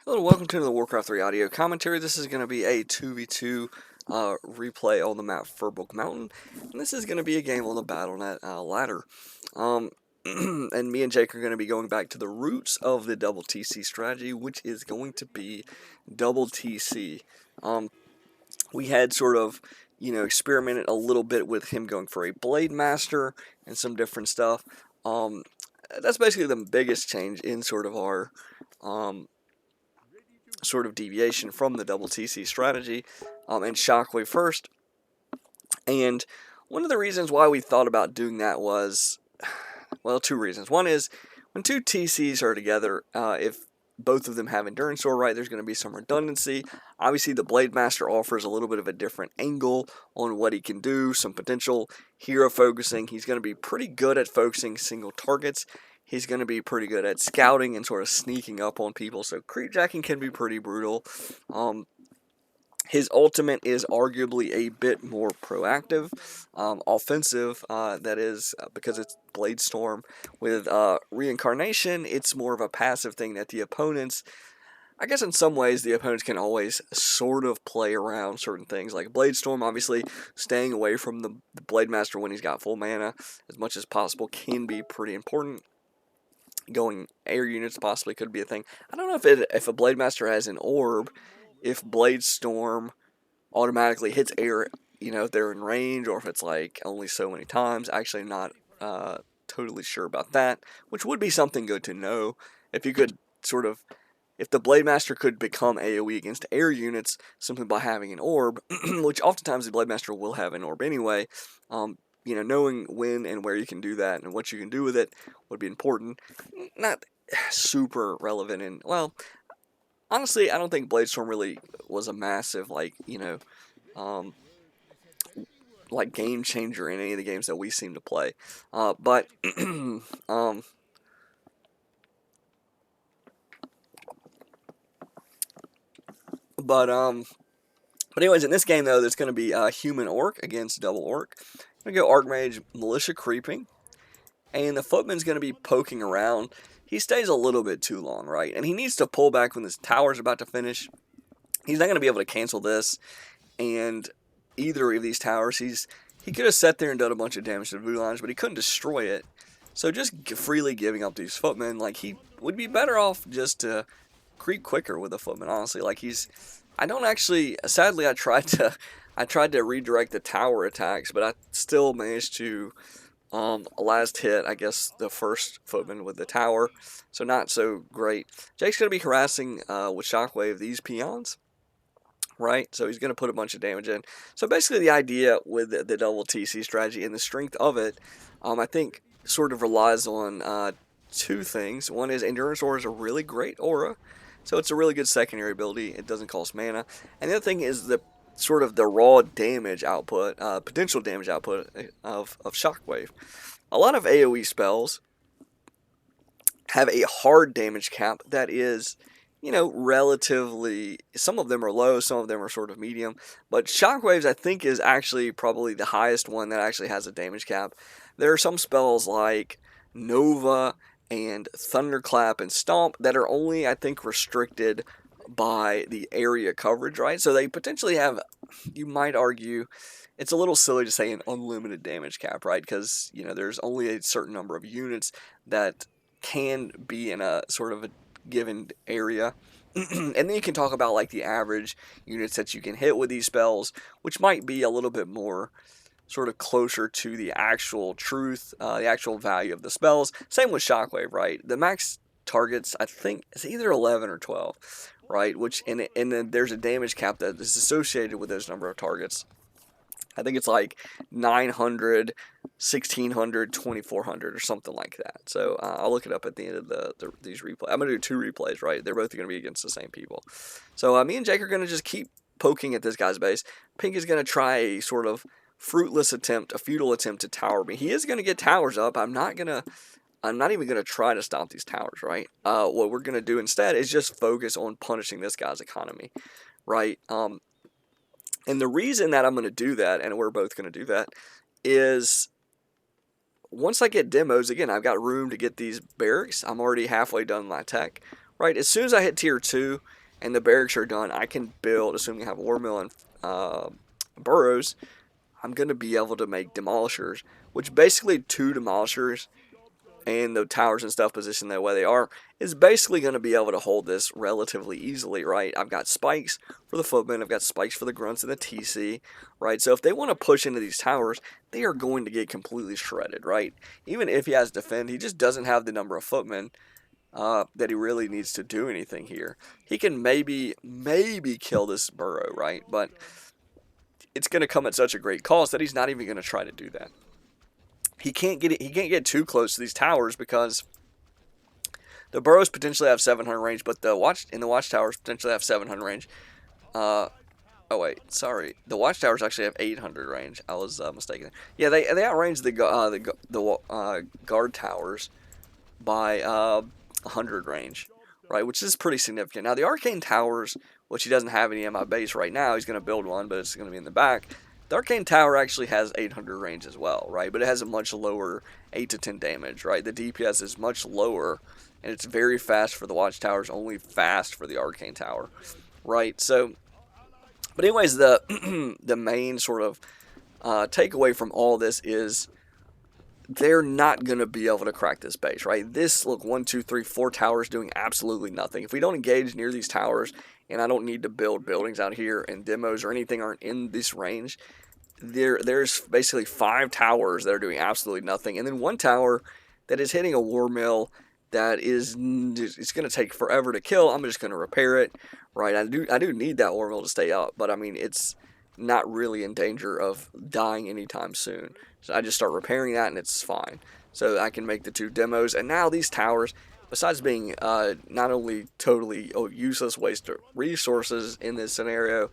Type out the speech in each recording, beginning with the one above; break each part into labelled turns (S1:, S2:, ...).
S1: Hello and welcome to the Warcraft 3 audio commentary. This is going to be a 2v2 replay on the map Furbolg Mountain. And this is going to be a game on the BattleNet ladder. And me and Jake are going to be going back to the roots of the double TC strategy, which is going to be double TC. We had sort of, experimented a little bit with him going for a Blade Master and some different stuff. That's basically the biggest change in sort of our sort of deviation from the double TC strategy, and Shockwave first. And one of the reasons why we thought about doing that was, well, two reasons. One is when two TCs are together, if both of them have Endurance Sword, right, there's going to be some redundancy. Obviously, the Blade Master offers a little bit of a different angle on what he can do, some potential hero focusing. He's going to be pretty good at focusing single targets. He's going to be pretty good at scouting and sort of sneaking up on people, so creepjacking can be pretty brutal. His ultimate is arguably a bit more proactive, offensive, that is, because it's Blade Storm. With Reincarnation, it's more of a passive thing that the opponents, I guess in some ways, the opponents can always sort of play around certain things. Like Blade Storm, obviously, staying away from the Blade Master when he's got full mana as much as possible can be pretty important. Going air units possibly could be a thing. I don't know if a Blade Master has an orb, if Blade Storm automatically hits air, if they're in range, or if it's like only so many times. Actually, not totally sure about that, which would be something good to know. If you could sort of, if the Blade Master could become AoE against air units simply by having an orb, which oftentimes the Blade Master will have an orb anyway. Knowing when and where you can do that and what you can do with it would be important. Not super relevant in, well, honestly, I don't think Blade Storm really was a massive, like game changer in any of the games that we seem to play. But anyways, in this game though, there's going to be a human orc against double orc. I'm going to go Archmage Militia Creeping, and the Footman's going to be poking around. He stays a little bit too long, right? And he needs to pull back when this tower's about to finish. He's not going to be able to cancel this, and either of these towers, he could have sat there and done a bunch of damage to the blue lines, but he couldn't destroy it. So just freely giving up these Footmen, like, he would be better off just to creep quicker with a Footman, honestly. Like, I don't actually, sadly, I tried to redirect the tower attacks, but I still managed to, last hit, I guess, the first Footman with the tower, so not so great. Jake's going to be harassing with Shockwave these peons, right? So he's going to put a bunch of damage in. So basically the idea with the double TC strategy and the strength of it, I think, sort of relies on two things. One is Endurance Aura is a really great aura, so it's a really good secondary ability. It doesn't cost mana. And the other thing is the sort of the raw damage output, potential damage output of Shockwave. A lot of AoE spells have a hard damage cap that is, relatively, some of them are low, some of them are sort of medium, but Shockwaves, I think, is actually probably the highest one that actually has a damage cap. There are some spells like Nova and Thunderclap and Stomp that are only, I think, restricted by the area coverage, right? So they potentially have, you might argue, it's a little silly to say an unlimited damage cap, right? Because, there's only a certain number of units that can be in a sort of a given area. And then you can talk about like the average units that you can hit with these spells, which might be a little bit more sort of closer to the actual truth, the actual value of the spells. Same with Shockwave, right? The max targets, I think, is either 11 or 12, right? Which, and then there's a damage cap that is associated with those number of targets. I think it's like 900, 1600, 2400 or something like that. So I'll look it up at the end of these replays. I'm going to do two replays, right? They're both going to be against the same people. So me and Jake are going to just keep poking at this guy's base. Pink is going to try a sort of fruitless attempt, a futile attempt to tower me. He is going to get towers up. I'm not even going to try to stop these towers, right? What we're going to do instead is just focus on punishing this guy's economy, right? And the reason that I'm going to do that, and we're both going to do that, is once I get demos, again, I've got room to get these barracks. I'm already halfway done my tech, right? As soon as I hit tier 2 and the barracks are done, I can build, assuming I have a war mill and burrows, I'm going to be able to make demolishers, which basically 2 demolishers and the towers and stuff positioned the way they are is basically going to be able to hold this relatively easily, right? I've got spikes for the footmen, I've got spikes for the grunts and the TC, right? So if they want to push into these towers, they are going to get completely shredded, right? Even if he has defend, he just doesn't have the number of footmen that he really needs to do anything here. He can maybe kill this burrow, right? But it's going to come at such a great cost that he's not even going to try to do that. He can't get too close to these towers because the burrows potentially have 700 range, but the watchtowers potentially have 700 range. Oh wait, sorry. The watchtowers actually have 800 range. I was mistaken. Yeah, they outrange the guard towers by 100 range, right? Which is pretty significant. Now the arcane towers, which he doesn't have any at my base right now, he's going to build one, but it's going to be in the back. The arcane tower actually has 800 range as well, right? But it has a much lower 8 to 10 damage, right? The DPS is much lower, and it's very fast for the watchtowers, only fast for the arcane tower, right? So, but anyways, the the main sort of takeaway from all this is they're not going to be able to crack this base, right? This, look, 1, 2, 3, 4 towers doing absolutely nothing. If we don't engage near these towers, and I don't need to build buildings out here, and demos or anything aren't in this range, there's basically 5 towers that are doing absolutely nothing, and then 1 tower that is hitting a war mill that is, it's going to take forever to kill. I'm just going to repair it, right? I do need that war mill to stay up, but I mean, it's not really in danger of dying anytime soon. So I just start repairing that and it's fine. So I can make the 2 demos, and now these towers, besides being not only totally useless waste of resources in this scenario,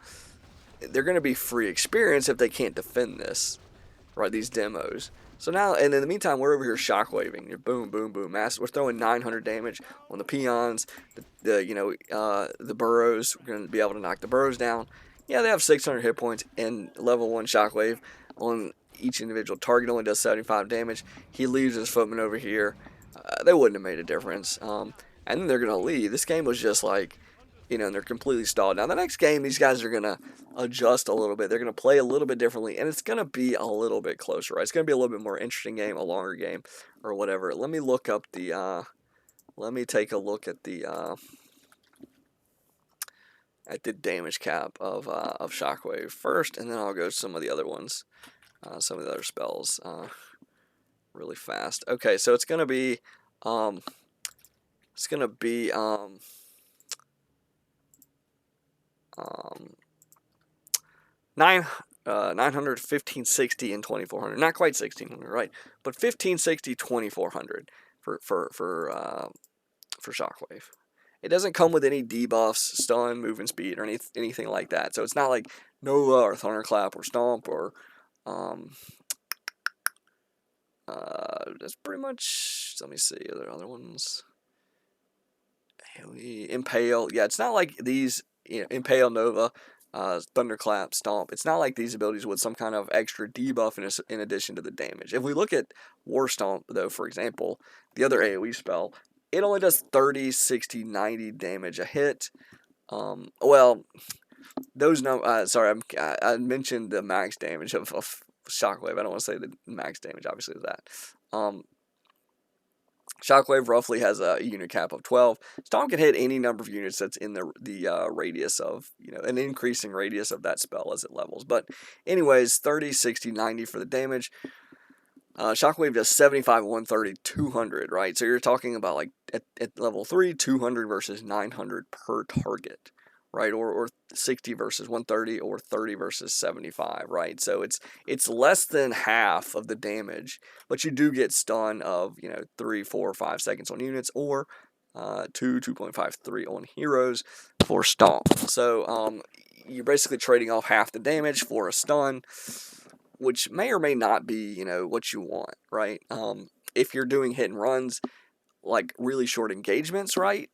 S1: they're going to be free experience if they can't defend this, right? These demos. So now, and in the meantime, we're over here shockwaving. You're boom, boom, boom, mass. We're throwing 900 damage on the peons, the burrows. We're going to be able to knock the burrows down. Yeah, they have 600 hit points, and level 1 shockwave on each individual target only does 75 damage. He leaves his footman over here. They wouldn't have made a difference. And then they're going to leave. This game was just like, and they're completely stalled. Now, the next game, these guys are going to adjust a little bit. They're going to play a little bit differently, and it's going to be a little bit closer, right? It's going to be a little bit more interesting game, a longer game, or whatever. Let me look up the, let me take a look at the damage cap of Shockwave first, and then I'll go to some of the other ones, some of the other spells, really fast. Okay, so it's going to be, 900, 1560, and 2400. Not quite 1600, right? But 1560, 2400 for Shockwave. It doesn't come with any debuffs, stun, movement speed, or anything like that. So it's not like Nova or Thunderclap or Stomp or that's pretty much. Let me see. Are there other ones? Impale. Yeah, it's not like these. Impale, Nova, Thunderclap, Stomp. It's not like these abilities with some kind of extra debuff in addition to the damage. If we look at War Stomp, though, for example, the other AoE spell, it only does 30, 60, 90 damage a hit. Well, those sorry, I mentioned the max damage of Shockwave. I don't want to say the max damage, obviously, of that. Shockwave roughly has a unit cap of 12. Stomp can hit any number of units that's in the radius of, an increasing radius of that spell as it levels. But anyways, 30, 60, 90 for the damage. Shockwave does 75, 130, 200, right? So you're talking about like at level 3, 200 versus 900 per target, right? Or 60 versus 130 or 30 versus 75, right? So it's less than half of the damage, but you do get stun of 3, 4, 5 seconds on units, or 2.5, 3 on heroes for stomp. So you're basically trading off half the damage for a stun, which may or may not be what you want, right? If you're doing hit and runs, like really short engagements, right?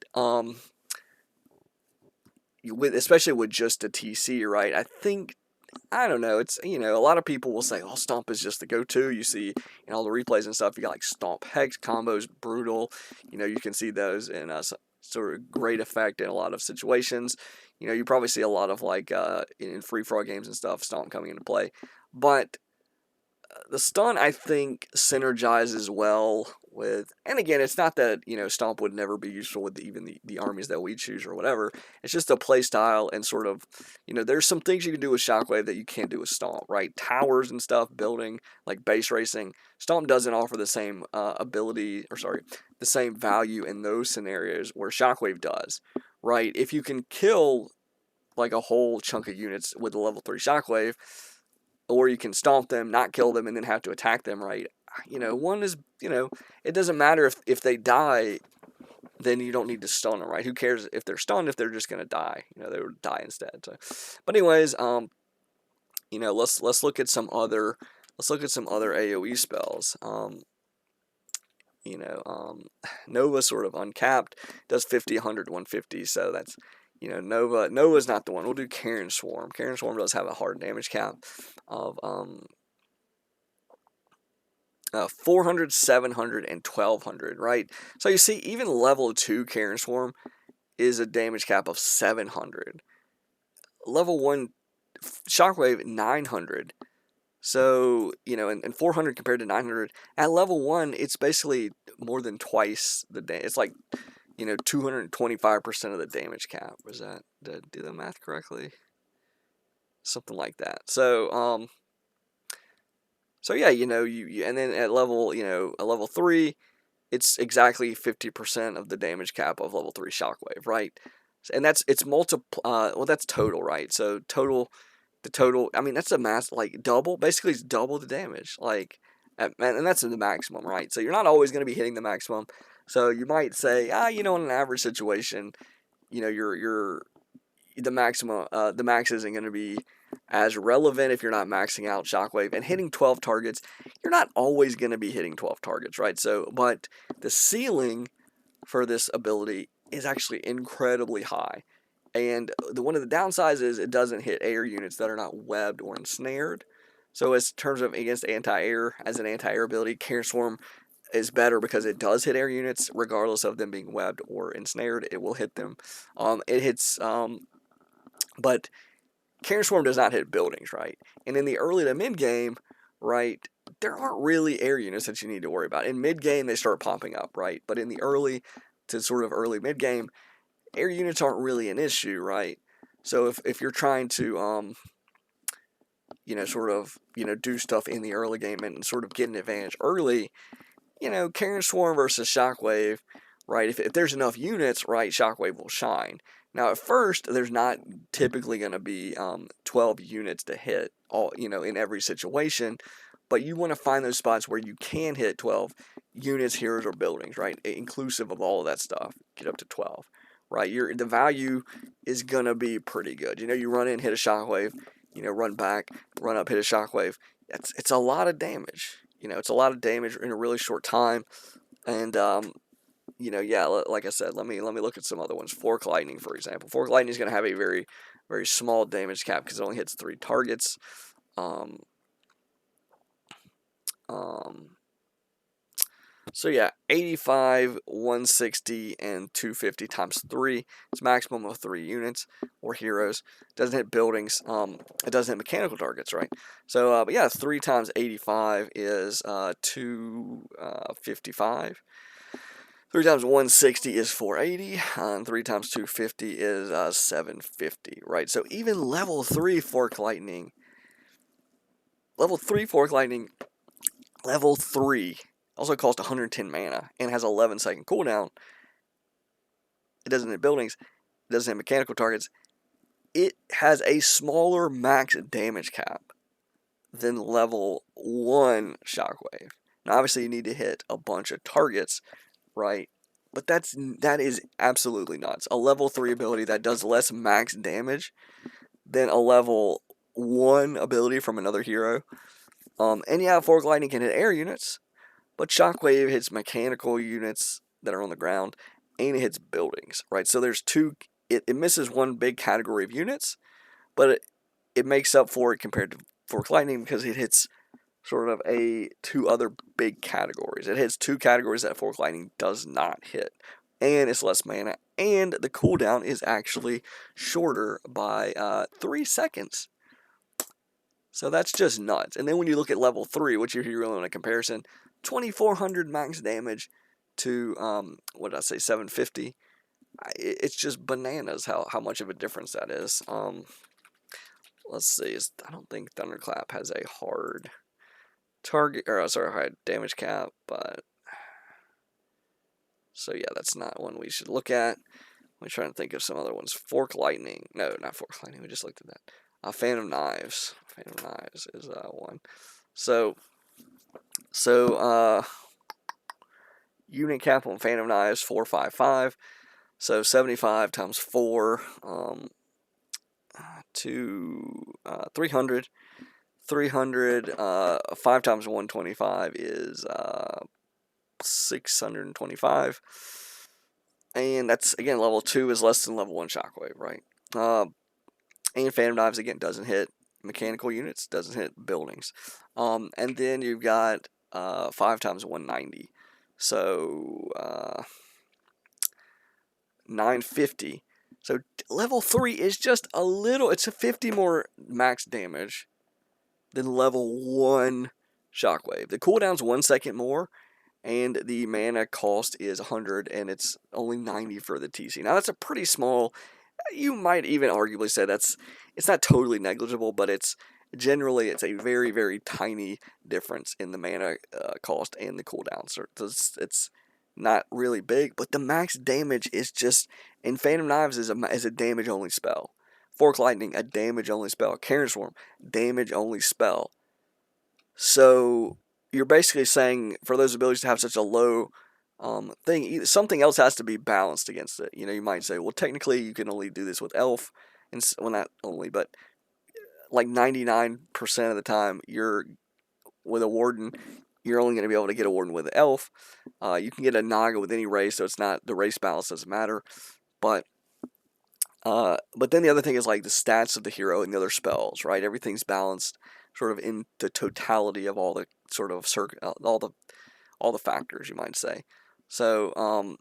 S1: Especially with just a TC, right? I don't know. It's, a lot of people will say, oh, Stomp is just the go-to. You see in all the replays and stuff, you got like Stomp Hex combos, brutal. You can see those in sort of great effect in a lot of situations. You know, you probably see a lot of like in free for all games and stuff, Stomp coming into play. But the stun, I think, synergizes well with, and again, it's not that, you know, Stomp would never be useful with even the armies that we choose or whatever. It's just a play style and sort of, you know, there's some things you can do with Shockwave that you can't do with Stomp, right? Towers and stuff, building, like base racing. Stomp doesn't offer the same ability, or sorry, the same value in those scenarios where Shockwave does, right? If you can kill like a whole chunk of units with a level 3 Shockwave, or you can stomp them, not kill them, and then have to attack them, right? You know, one is, you know, it doesn't matter if they die, then you don't need to stun them, right? Who cares if they're stunned if they're just gonna die? You know, they would die instead. So, but anyways, you know, let's look at some other AOE spells. You know, Nova sort of uncapped, does 50, 100, 150, so that's, you know, Nova's not the one. We'll do Karen Swarm. Karen Swarm does have a hard damage cap of 400, 700, and 1200, right? So you see, even level 2 Karen Swarm is a damage cap of 700. Level 1 Shockwave, 900. So, you know, and 400 compared to 900. At level 1, it's basically more than twice the damage. It's like, you know, 225% of the damage cap. Was that, did I do the math correctly? Something like that. So, so yeah, you know, and then at level, you know, a level 3, it's exactly 50% of the damage cap of level 3 Shockwave, right? And that's, it's well, that's total, right? So the total, I mean, that's a mass, like double, basically it's double the damage, like, and that's the maximum, right? So you're not always going to be hitting the maximum. So you might say, you know, in an average situation, you know, the maximum, the max isn't going to be as relevant if you're not maxing out Shockwave. And hitting 12 targets, you're not always going to be hitting 12 targets, right? So, but the ceiling for this ability is actually incredibly high. And one of the downsides is it doesn't hit air units that are not webbed or ensnared. So as terms of against anti-air, as an anti-air ability, Karen Swarm is better because it does hit air units regardless of them being webbed or ensnared. It will hit them. It hits, but Karen Swarm does not hit buildings, right? And in the early to mid game, right, there aren't really air units that you need to worry about. In mid game, they start popping up, right? But in the early to sort of early mid game, air units aren't really an issue, right? So if you're trying to you know, sort of, you know, do stuff in the early game and sort of get an advantage early, you know, Karen Swarm versus Shockwave, right? If there's enough units, right, Shockwave will shine. Now at first, there's not typically going to be 12 units to hit all, you know, in every situation, but you want to find those spots where you can hit 12 units, heroes, or buildings, right? Inclusive of all of that stuff, get up to 12. Right, the value is gonna be pretty good. You know, you run in, hit a Shockwave, you know, run back, run up, hit a Shockwave. It's a lot of damage. You know, it's a lot of damage in a really short time. And you know, yeah, like I said, let me look at some other ones. Fork Lightning, for example. Fork Lightning is gonna have a very, very small damage cap because it only hits 3 targets. So yeah, 85, 160, and 250 times 3. It's maximum of 3 units or heroes. Doesn't hit buildings. It doesn't hit mechanical targets, right? So, but yeah, 3 times 85 is 255. 3 times 160 is 480, and 3 times 250 is 750, right? So even level 3 Fork Lightning, level 3 also costs 110 mana and has 11-second cooldown. It doesn't hit buildings. It doesn't hit mechanical targets. It has a smaller max damage cap than level 1 Shockwave. Now, obviously, you need to hit a bunch of targets, right? But that is absolutely nuts. A level 3 ability that does less max damage than a level 1 ability from another hero. And yeah, Fork Lightning can hit air units, but Shockwave hits mechanical units that are on the ground, and it hits buildings, right? So there's it misses one big category of units, but it makes up for it compared to Fork Lightning because it hits sort of 2 other big categories. It hits 2 categories that Fork Lightning does not hit, and it's less mana, and the cooldown is actually shorter by 3 seconds. So that's just nuts. And then when you look at level 3, which you're really on a comparison, 2400 max damage to, what did I say, 750. It's just bananas how much of a difference that is. Let's see. I don't think Thunderclap has a hard target, or sorry, hard damage cap, but so yeah, that's not one we should look at. I'm trying to think of some other ones. Fork Lightning. No, not Fork Lightning. We just looked at that. Fan of Knives. Fan of Knives is one. So unit cap on Fan of Knives 455. So 75 times 4 to 300. 300 5 times 125 is 625. And that's, again, level 2 is less than level 1 Shockwave, right? And Phantom Knives, again, doesn't hit mechanical units, doesn't hit buildings. And then you've got 5 times 190. So 950. So level 3 is just a little, it's a 50 more max damage than level 1 Shockwave. The cooldown's 1 second more, and the mana cost is 100, and it's only 90 for the TC. Now, that's a pretty small, you might even arguably say it's not totally negligible, but it's a very, very tiny difference in the mana cost and the cooldown. So it's not really big, but the max damage is just, and Phantom Knives is a damage-only spell. Fork Lightning, a damage-only spell. Karen Swarm, damage-only spell. So you're basically saying for those abilities to have such a low thing, something else has to be balanced against it. You know, you might say, well, technically you can only do this with Elf, and well, not only, but like 99% of the time, you're with a Warden, you're only going to be able to get a Warden with an Elf. You can get a Naga with any race, so it's not, the race balance doesn't matter. But then the other thing is like the stats of the hero and the other spells, right? Everything's balanced sort of in the totality of all the sort of all the factors, you might say. So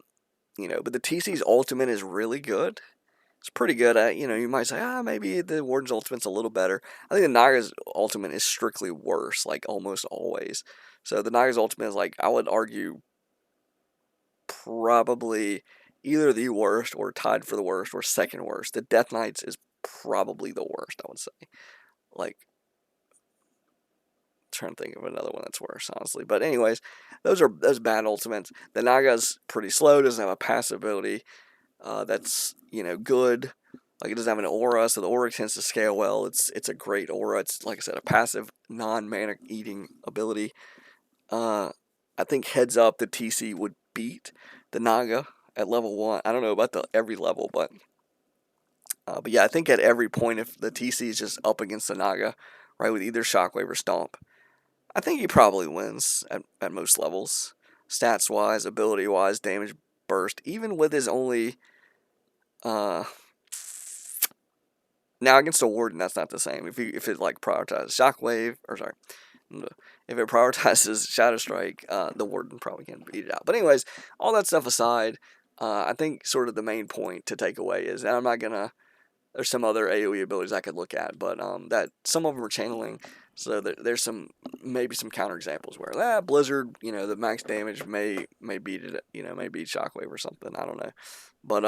S1: you know, but the TC's ultimate is really good. It's pretty good at, you know, you might say, maybe the Warden's ultimate's a little better. I think the Naga's ultimate is strictly worse, like almost always. So the Naga's ultimate is, like, I would argue probably either the worst or tied for the worst or second worst. The Death Knight's is probably the worst, I would say. Like, trying to think of another one that's worse, honestly. But anyways, those bad ultimates. The Naga's pretty slow, doesn't have a passive ability that's, you know, good. Like, it doesn't have an aura, so the aura tends to scale well. It's a great aura. It's, like I said, a passive, non-mana eating ability. I think heads up, the TC would beat the Naga at level 1. I don't know about every level, but yeah, I think at every point, if the TC is just up against the Naga, right, with either Shockwave or Stomp, I think he probably wins at most levels. Stats-wise, ability-wise, damage burst, even with his only... now, against a Warden, that's not the same. If it, like, prioritizes Shockwave, or sorry, if it prioritizes Shadow Strike, the Warden probably can beat it out. But anyways, all that stuff aside, I think sort of the main point to take away is, and I'm not gonna... There's some other AoE abilities I could look at, but that some of them are channeling, so there's maybe some counterexamples where Blizzard, you know, the max damage may beat it, you know, may beat Shockwave or something. I don't know, but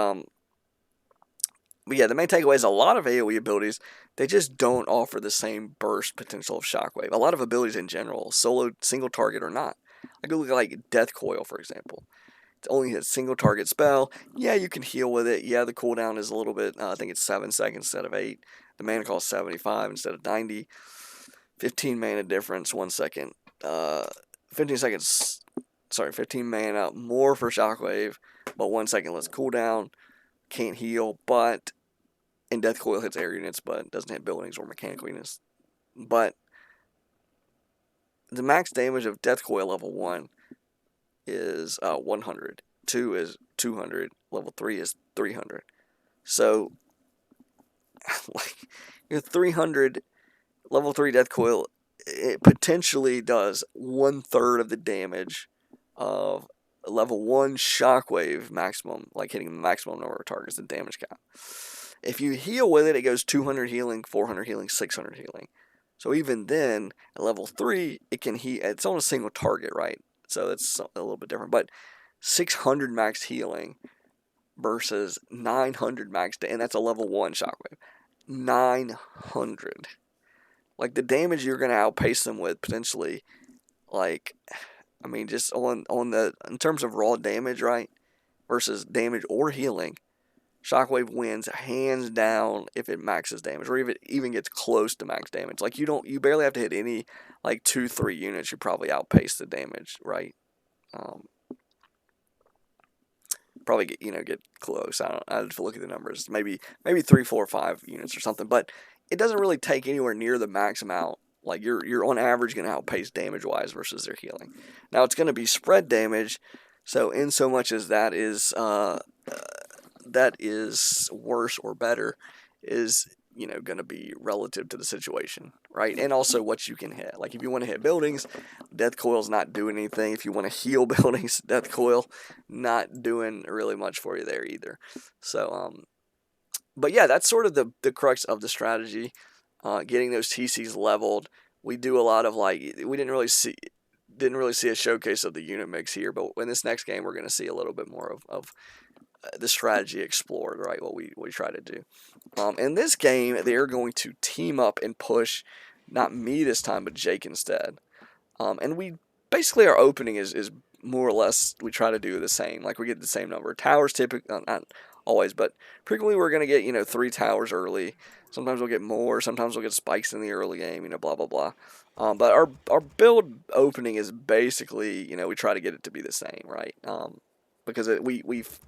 S1: yeah, the main takeaway is a lot of AoE abilities, they just don't offer the same burst potential of Shockwave. A lot of abilities in general, solo, single target or not. I go look at like Death Coil, for example. It's only a single target spell. Yeah, you can heal with it. Yeah, the cooldown is a little bit, I think it's 7 seconds instead of 8. The mana cost 75 instead of 90. 15 mana difference, 1 second. 15 seconds, sorry, 15 mana more for Shockwave, but 1 second less cooldown. Can't heal, but, and Death Coil hits air units, but doesn't hit buildings or mechanical units. But the max damage of Death Coil level 1 is 100. 2 is 200. Level 3 is 300. So, like, your 300 level 3 Death Coil, it potentially does 1/3 of the damage of level 1 shockwave maximum, like hitting the maximum number of targets, the damage cap. If you heal with it, it goes 200 healing, 400 healing, 600 healing. So even then, at level 3, it can heal. It's on a single target, right? So it's a little bit different. But 600 max healing versus 900 max, and that's a level 1 shockwave. 900. Like, the damage you're going to outpace them with, potentially, like, I mean, just on the, in terms of raw damage, right, versus damage or healing, Shockwave wins hands down if it maxes damage, or if it even gets close to max damage. Like, you barely have to hit any, like, 2-3 units, you probably outpace the damage, right? Probably get close. I have to look at the numbers. Maybe 3, 4, 5 units or something, but it doesn't really take anywhere near the max amount. Like, you're on average going to outpace damage-wise versus their healing. Now, it's going to be spread damage, so in so much as that is worse or better is, going to be relative to the situation, right? And also what you can hit. Like, if you want to hit buildings, Death Coil's not doing anything. If you want to heal buildings, Death Coil not doing really much for you there either. So, but yeah, that's sort of the crux of the strategy. Getting those TCs leveled. We do a lot of, like, we didn't really see a showcase of the unit mix here, but in this next game we're going to see a little bit more of the strategy explored, right? What we try to do. In this game, they're going to team up and push, not me this time, but Jake instead. And we basically, our opening is more or less, we try to do the same. Like, we get the same number of towers, typically, not always, but frequently we're going to get 3 towers early. Sometimes we'll get more. Sometimes we'll get spikes in the early game. Blah blah blah. But our build opening is basically, we try to get it to be the same, right? Because we've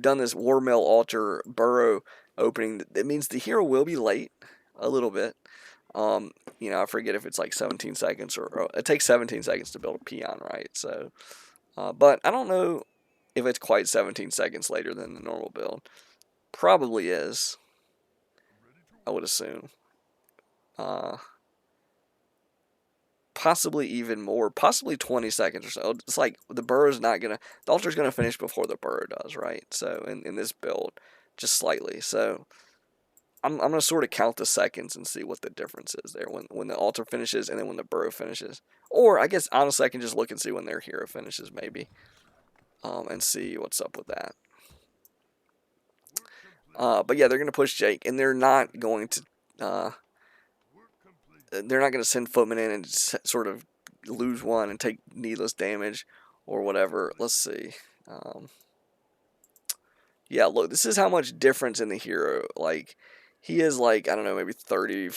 S1: done this War Mill Altar Burrow opening. That means the hero will be late a little bit. I forget if it's like 17 seconds or it takes 17 seconds to build a peon, right? So, but I don't know if it's quite 17 seconds later than the normal build. Probably is, I would assume. Possibly even more, possibly 20 seconds or so. It's like the burrow's not going to, the altar's going to finish before the burrow does, right? So, in this build, just slightly. So, I'm going to sort of count the seconds and see what the difference is there when the altar finishes and then when the burrow finishes. Or, I guess, honestly, I can just look and see when their hero finishes, maybe. And see what's up with that. But yeah, they're going to push Jake, and they're not going to send Footman in and sort of lose one and take needless damage or whatever. Let's see. Yeah, look, this is how much difference in the hero. Like, he is like, I don't know, maybe 30,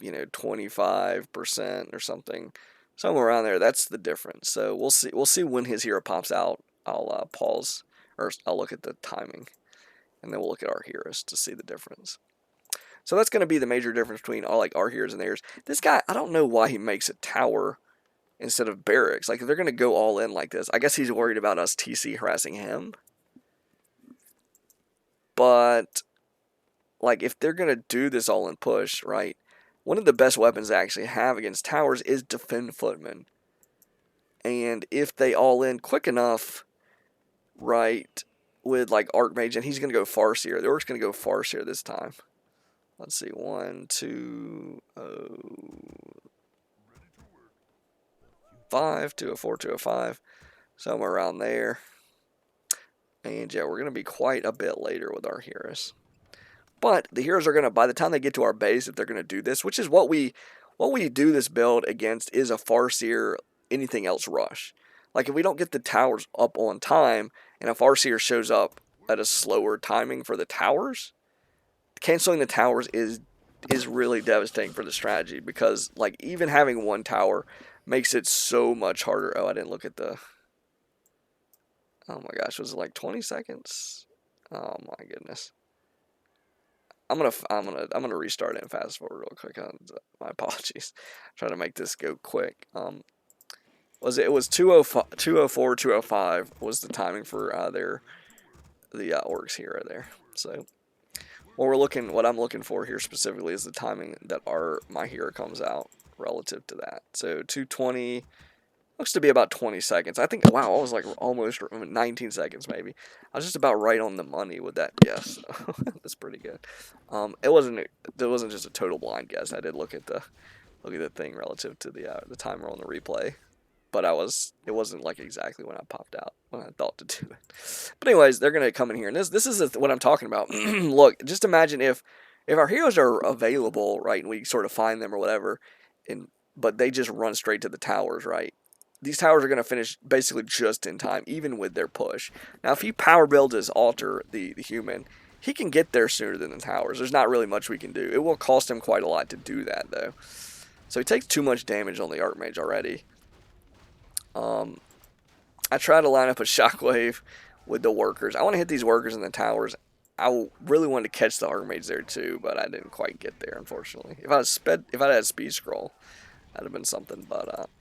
S1: 25% or something. Somewhere around there. That's the difference. So we'll see. We'll see when his hero pops out. I'll pause, or I'll look at the timing, and then we'll look at our heroes to see the difference. So that's going to be the major difference between our heroes and theirs. This guy, I don't know why he makes a tower instead of barracks. Like, if they're going to go all in like this, I guess he's worried about us TC harassing him. But, like, if they're going to do this all in push, right, one of the best weapons they actually have against towers is Defend Footman. And if they all in quick enough, right, with, like, Archmage, and he's going to go Farseer. The Orc's going to go Farseer this time. Let's see, 1, 2, 5, 204, 205, somewhere around there. And yeah, we're going to be quite a bit later with our heroes. But the heroes are going to, by the time they get to our base, if they're going to do this, which is what we do this build against, is a Farseer, anything else rush. Like, if we don't get the towers up on time, and a Farseer shows up at a slower timing for the towers, canceling the towers is really devastating for the strategy, because, like, even having one tower makes it so much harder. Oh, I didn't look at the... Oh my gosh, was it like 20 seconds? Oh my goodness. I'm gonna restart it and fast forward real quick. My apologies. Trying to make this go quick. It was 204, 205 was the timing for the orcs hero there. So what I'm looking for here specifically is the timing that my hero comes out relative to that. So 220, Looks to be about 20 seconds. I think, wow, I was like almost 19 seconds maybe. I was just about right on the money with that guess. So that's pretty good. It wasn't just a total blind guess. I did look at the thing relative to the timer on the replay. But it wasn't like exactly when I popped out, when I thought to do it. But anyways, they're going to come in here. And this is what I'm talking about. Look, just imagine if our heroes are available, right, and we sort of find them or whatever, but they just run straight to the towers, right? These towers are going to finish basically just in time, even with their push. Now, if he power builds his altar, the human, he can get there sooner than the towers. There's not really much we can do. It will cost him quite a lot to do that, though. So he takes too much damage on the Archmage already. I try to line up a shockwave with the workers. I want to hit these workers in the towers. I really wanted to catch the Archmage there too, but I didn't quite get there, unfortunately. If I had speed scroll, that'd have been something. But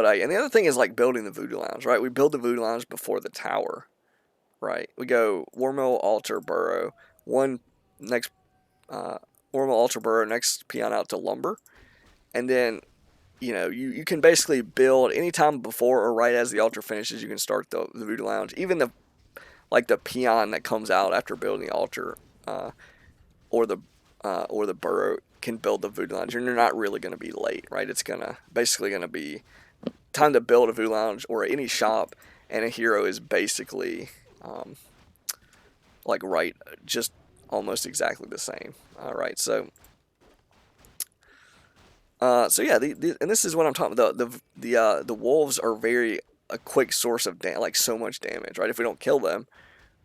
S1: and the other thing is like building the Voodoo Lounge, right? We build the Voodoo Lounge before the tower, right? We go Warmill, Altar, Burrow, next Warmill, Altar, Burrow, next peon out to Lumber. And then, you can basically build anytime before or right as the altar finishes. You can start the Voodoo Lounge. Even the peon that comes out after building the altar, or the burrow can build the Voodoo Lounge. And you're not really going to be late, right? It's basically going to be time to build a Voodoo Lounge or any shop, and a hero is basically right, just almost exactly the same. All right, so. So yeah, and this is what I'm talking about. The wolves are a quick source of so much damage, right? If we don't kill them,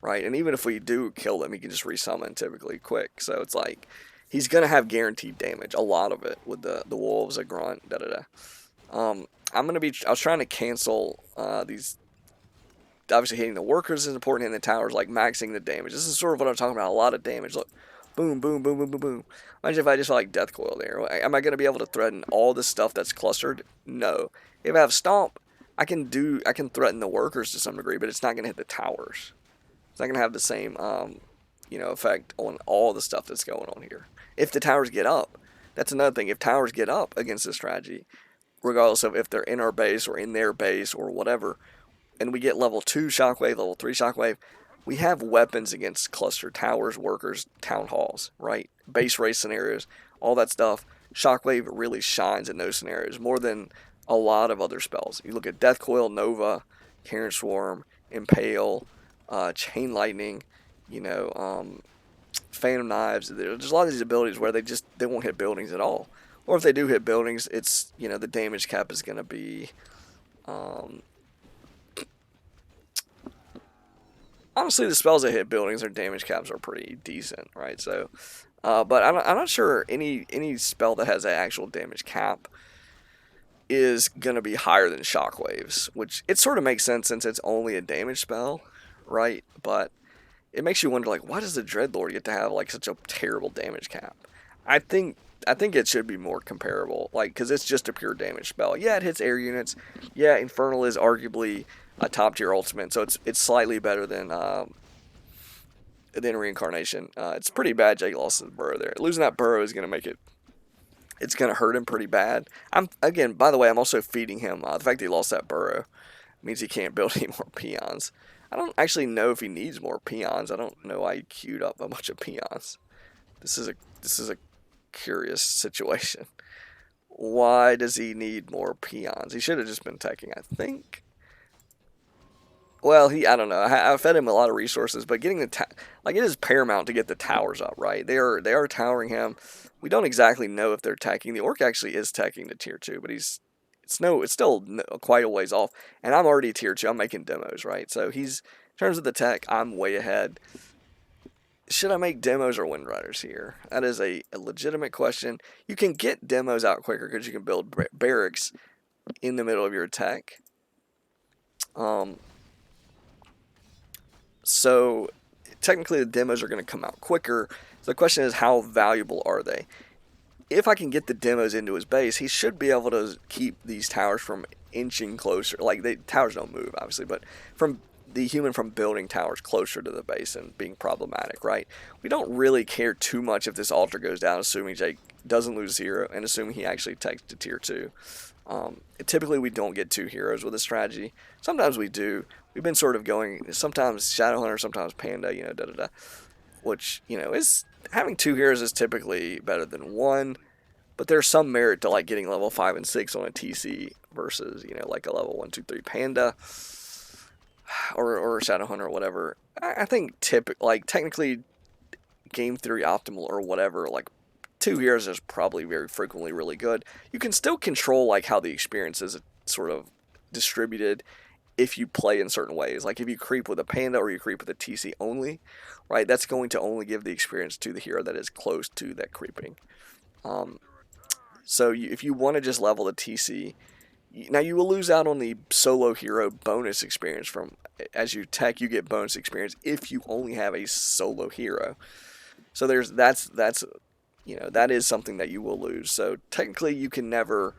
S1: right, and even if we do kill them, he can just resummon typically quick. So it's like he's gonna have guaranteed damage, a lot of it with the wolves, a grunt, I was trying to cancel these. Obviously, hitting the workers is important, hitting the towers, like maxing the damage. This is sort of what I'm talking about. A lot of damage. Look. Boom, boom, boom, boom, boom, boom. Imagine if I just Death Coil there. Am I going to be able to threaten all this stuff that's clustered? No. If I have Stomp, I can threaten the workers to some degree, but it's not going to hit the towers. It's not going to have the same, effect on all the stuff that's going on here. If the towers get up, that's another thing. If towers get up against this strategy, regardless of if they're in our base or in their base or whatever, and we get level 2 Shockwave, level 3 Shockwave, we have weapons against cluster towers, workers, town halls, right? Base race scenarios, all that stuff. Shockwave really shines in those scenarios more than a lot of other spells. You look at Death Coil, Nova, Carrion Swarm, Impale, Chain Lightning, Phantom Knives. There's a lot of these abilities where they won't hit buildings at all. Or if they do hit buildings, it's, the damage cap is going to be... Honestly, the spells that hit buildings, their damage caps are pretty decent, right? So, but I'm not sure any spell that has an actual damage cap is going to be higher than Shockwaves, which it sort of makes sense since it's only a damage spell, right? But it makes you wonder, why does the Dreadlord get to have, such a terrible damage cap? I think it should be more comparable, because it's just a pure damage spell. Yeah, it hits air units. Yeah, Infernal is arguably a top tier ultimate, so it's slightly better than Reincarnation. It's pretty bad Jake lost the Burrow there. Losing that Burrow is going to make it's going to hurt him pretty bad. By the way, I'm also feeding him. The fact that he lost that Burrow means he can't build any more peons. I don't actually know if he needs more peons. I don't know why he queued up a bunch of peons. This is a curious situation. Why does he need more peons? He should have just been teching, I think. Well, I don't know. I fed him a lot of resources, but getting it is paramount to get the towers up, right? They are towering him. We don't exactly know if they're teching. The orc actually is teching to tier 2, but it's still quite a ways off. And I'm already tier 2. I'm making demos, right? So in terms of the tech, I'm way ahead. Should I make demos or Wind Riders here? That is a legitimate question. You can get demos out quicker because you can build barracks in the middle of your attack. So technically the demos are going to come out quicker. So the question is, how valuable are they? If I can get the demos into his base, he should be able to keep these towers from inching closer. The towers don't move, obviously, but from the human from building towers closer to the base and being problematic, right? We don't really care too much if this altar goes down, assuming Jake doesn't lose 0 and assuming he actually takes to tier 2. Typically, we don't get 2 heroes with this strategy. Sometimes we do. We've been sort of going, sometimes Shadowhunter, sometimes Panda, da-da-da. Which, is, having 2 heroes is typically better than 1. But there's some merit to, like, getting level 5 and 6 on a TC versus, like a level 1, 2, 3 Panda. Or Shadowhunter or whatever. I think technically game theory optimal or whatever, like 2 heroes is probably very frequently really good. You can still control like how the experience is sort of distributed if you play in certain ways. Like if you creep with a Panda or you creep with a TC only, right? That's going to only give the experience to the hero that is close to that creeping. So if you want to just level the TC, now you will lose out on the solo hero bonus experience from, as you tech, you get bonus experience if you only have a solo hero. So that's that is something that you will lose. So technically you can never,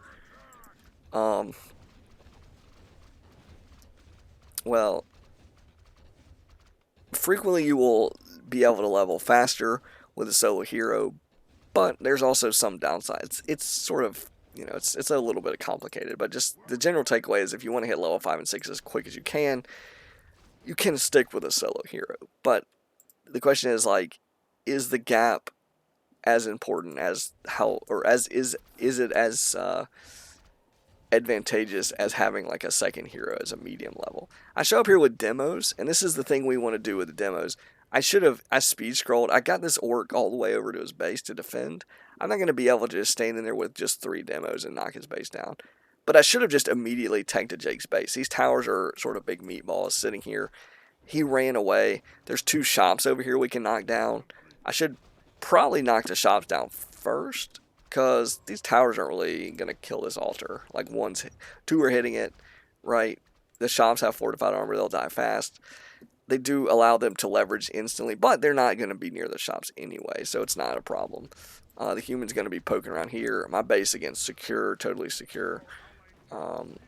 S1: frequently you will be able to level faster with a solo hero, but there's also some downsides. It's sort of, it's a little bit complicated, but just the general takeaway is if you want to hit level 5 and 6 as quick as you can stick with a solo hero. But the question is, like, is the gap as important as is it as advantageous as having like a second hero as a medium level? I show up here with demos, and this is the thing we want to do with the demos. I speed scrolled. I got this orc all the way over to his base to defend. I'm not going to be able to just stand in there with just 3 demos and knock his base down. But I should have just immediately tanked to Jake's base. These towers are sort of big meatballs sitting here. He ran away. There's 2 shops over here we can knock down. I should probably knock the shops down first, because these towers aren't really going to kill this altar. Like 2 are hitting it, right? The shops have fortified armor. They'll die fast. They do allow them to leverage instantly, but they're not going to be near the shops anyway, so it's not a problem. The human's going to be poking around here. My base against secure, totally secure. I'm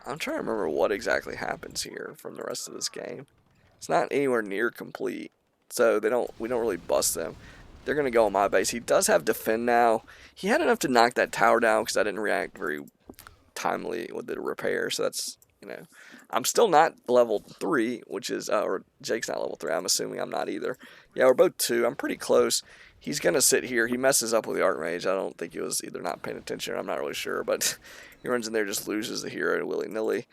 S1: trying to remember what exactly happens here from the rest of this game. It's not anywhere near complete, so we don't really bust them. They're going to go on my base. He does have defend now. He had enough to knock that tower down because I didn't react very timely with the repair, so that's, I'm still not level 3, which is, or Jake's not level 3. I'm assuming I'm not either. Yeah, we're both 2. I'm pretty close. He's going to sit here. He messes up with the Archmage. I don't think he was either not paying attention or I'm not really sure, but he runs in there, just loses the hero willy-nilly.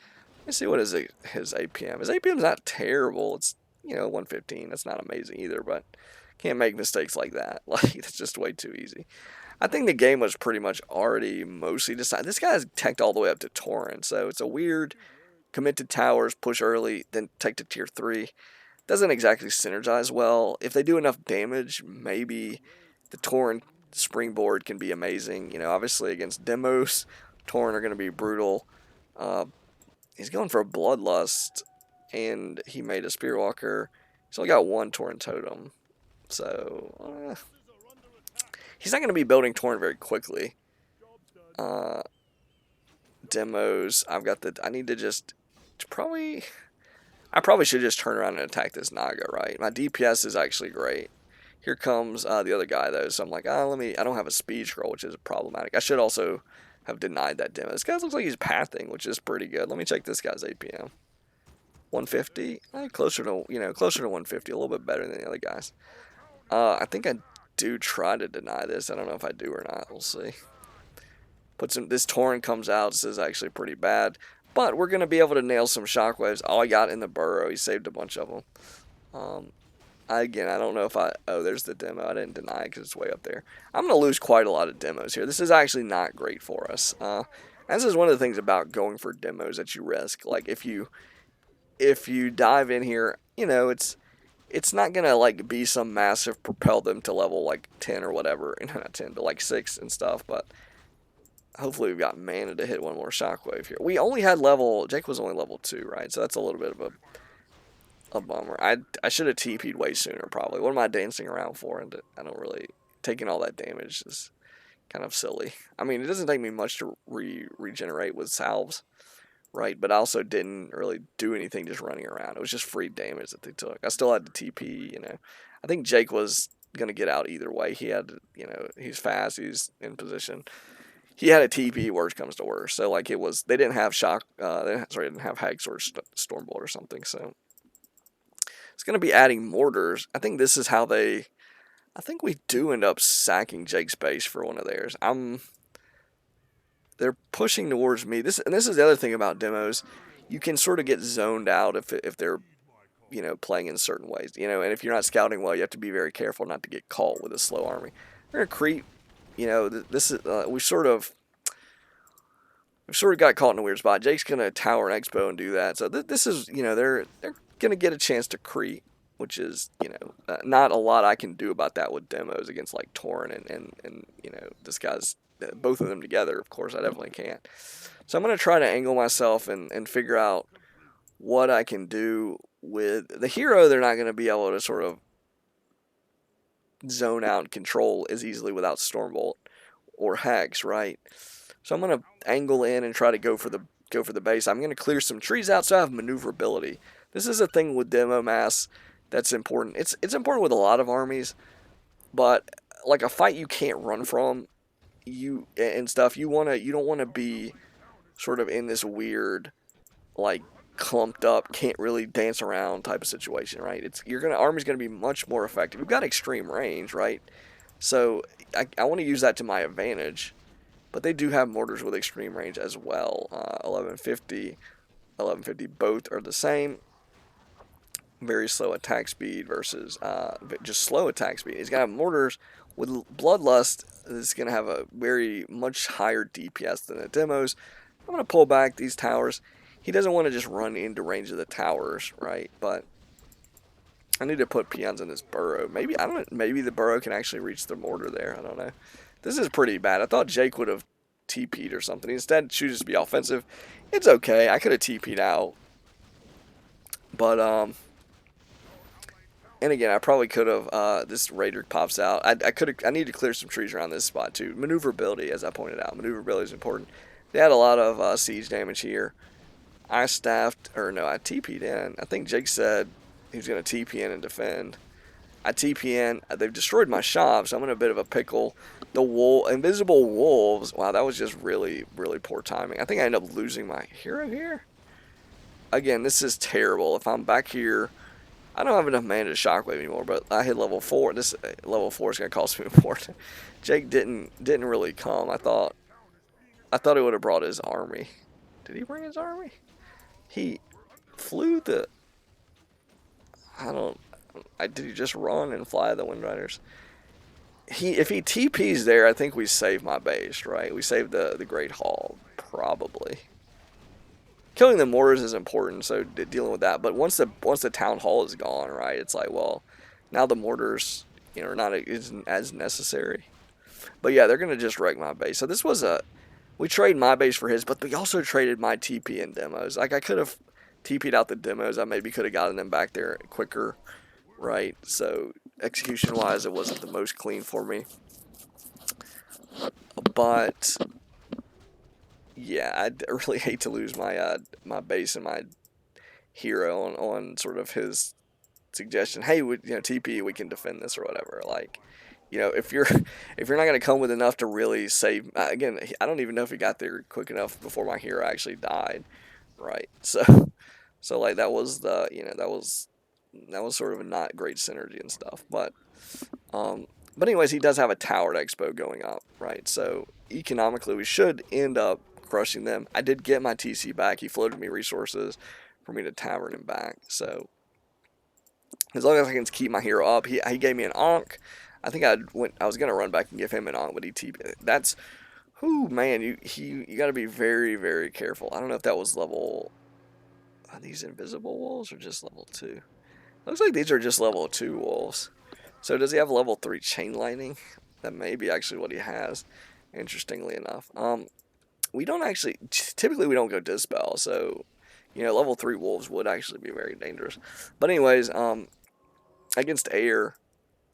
S1: Let's see what is his APM. His APM is not terrible. It's, 115. That's not amazing either, but can't make mistakes like that. Like, it's just way too easy. I think the game was pretty much already mostly decided. This guy's teched all the way up to Torrent, so it's a weird commit to towers, push early, then take to tier 3. Doesn't exactly synergize well. If they do enough damage, maybe the Torrent springboard can be amazing. Obviously against demos, Torrent are going to be brutal. He's going for a Bloodlust, and he made a Spearwalker. He's only got 1 Torrent totem, so he's not going to be building Torrent very quickly. Demos, I need to just I probably should just turn around and attack this Naga, right? My DPS is actually great. Here comes the other guy, though, so I'm like, I don't have a speed scroll, which is problematic. I should also have denied that demo. This guy looks like he's pathing, which is pretty good. Let me check this guy's APM. 150? Closer to 150, a little bit better than the other guys. I think I do try to deny this. I don't know if I do or not. We'll see. This Torrent comes out. This is actually pretty bad. But we're going to be able to nail some shockwaves. Oh, I got in the burrow. He saved a bunch of them. Again, I don't know if there's the demo. I didn't deny it because it's way up there. I'm going to lose quite a lot of demos here. This is actually not great for us. This is one of the things about going for demos that you risk. Like, if you dive in here, it's not going to, like, be some massive propel them to level, like, 10 or whatever. Not 10, but, like, 6 and stuff. But hopefully we've got mana to hit one more shockwave here. We only had Jake was only level 2, right? So that's a little bit of a bummer. I should have TP'd way sooner, probably. What am I dancing around for? And I don't really, taking all that damage is kind of silly. I mean, it doesn't take me much to regenerate with salves, right? But I also didn't really do anything just running around. It was just free damage that they took. I still had the TP, you know. I think Jake was going to get out either way. He had, you know, he's fast, he's in position. He had a TP, worst comes to worst. So, like, it was, they didn't have shock, they didn't have Hags or Stormbolt or something. So, it's going to be adding mortars. I think this is how they, I think we do end up sacking Jake's base for one of theirs. They're pushing towards me. This is the other thing about demos. You can sort of get zoned out if they're, you know, playing in certain ways. You know, and if you're not scouting well, you have to be very careful not to get caught with a slow army. They're gonna creep. You know, this is we've sort of got caught in a weird spot. Jake's gonna tower an expo and do that. So this is, you know, they're gonna get a chance to creep, which is, you know, not a lot I can do about that with demos against like Torrent and you know, this guy's both of them together. Of course, I definitely can't. So I'm gonna try to angle myself and figure out what I can do with the hero. They're not gonna be able to sort of zone out and control as easily without Stormbolt or Hex, right? So I'm gonna angle in and try to go for the base. I'm gonna clear some trees out so I have maneuverability. This is a thing with demo mass that's important. It's important with a lot of armies, but like a fight you can't run from, you and stuff. You don't wanna be sort of in this weird, like, clumped up, can't really dance around type of situation, right? Army's gonna be much more effective. We've got extreme range, right? So I want to use that to my advantage, but they do have mortars with extreme range as well. 1150, both are the same. Very slow attack speed versus just slow attack speed. He's gonna have mortars with Bloodlust. It's gonna have a very much higher DPS than the demos. I'm gonna pull back these towers. He doesn't want to just run into range of the towers, right? But I need to put peons in this burrow. Maybe, I don't know, maybe the burrow can actually reach the mortar there. I don't know. This is pretty bad. I thought Jake would have TP'd or something. He instead chooses to be offensive. It's okay. I could have TP'd out. But, and again, I probably could have, this Raider pops out. I need to clear some trees around this spot too. Maneuverability, as I pointed out. Maneuverability is important. They had a lot of siege damage here. I TP'd in. I think Jake said he was going to TP in and defend. I TP in. They've destroyed my shop, so I'm in a bit of a pickle. The invisible wolves. Wow, that was just really, really poor timing. I think I ended up losing my hero here. Again, this is terrible. If I'm back here, I don't have enough mana to shockwave anymore, but I hit level 4. This level 4 is going to cost me more. Jake didn't really come. I thought he would have brought his army. Did he bring his army? He flew the... did he just run and fly the Wind Riders? If he TP's there, I think we save my base, right? We save the Great Hall, probably. Killing the mortars is important, so dealing with that. But once the Town Hall is gone, right, it's like, well, now the mortars, you know, isn't as necessary. But yeah, they're gonna just wreck my base. So this was we traded my base for his, but we also traded my TP and demos. Like, I could have TP'd out the demos. I maybe could have gotten them back there quicker, right? So, execution-wise, it wasn't the most clean for me. But, yeah, I really hate to lose my my base and my hero on sort of his suggestion. Hey, TP, we can defend this or whatever. Like, you know, if you're not going to come with enough to really save... Again, I don't even know if he got there quick enough before my hero actually died, right? So like, that was the, you know, that was sort of a not great synergy and stuff. But anyways, he does have a towered expo going up, right? So economically, we should end up crushing them. I did get my TC back. He floated me resources for me to tower him back. So as long as I can keep my hero up, he gave me an Ankh. I think I was gonna run back and give him an Ankh, but he TP. That's, whoo, man, you got to be very, very careful. I don't know if that was level. Are these invisible wolves or just level 2? Looks like these are just level 2 wolves. So does he have level 3 chain lightning? That may be actually what he has. Interestingly enough, we don't actually typically we don't go dispel. So, you know, level 3 wolves would actually be very dangerous. But anyways, against air,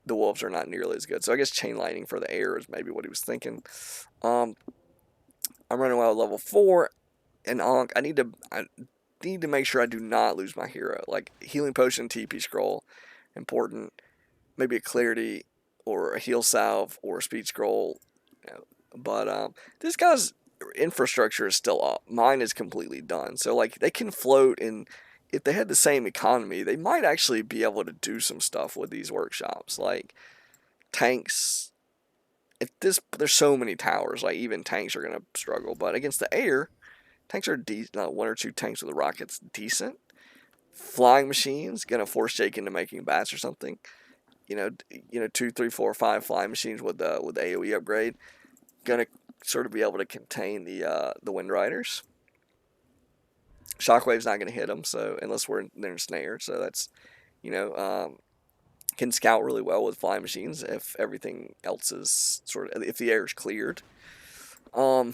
S1: the wolves are not nearly as good. So I guess chain lightning for the air is maybe what he was thinking. I'm running wild level 4. an Ankh, I need to make sure I do not lose my hero. Like healing potion, TP scroll, important. Maybe a clarity or a heal salve or a speed scroll. You know. But this guy's infrastructure is still up. Mine is completely done. So like they can float, and if they had the same economy, they might actually be able to do some stuff with these workshops. Like tanks. There's so many towers. Like even tanks are gonna struggle. But against the air, tanks are one or two tanks with the rockets decent. Flying machines gonna force Jake into making bats or something. You know, 2, 3, 4, 5 flying machines with the AOE upgrade, gonna sort of be able to contain the Wind Riders. Shockwave's not gonna hit them, so unless they're ensnared. So that's can scout really well with flying machines if everything else is if the air is cleared. But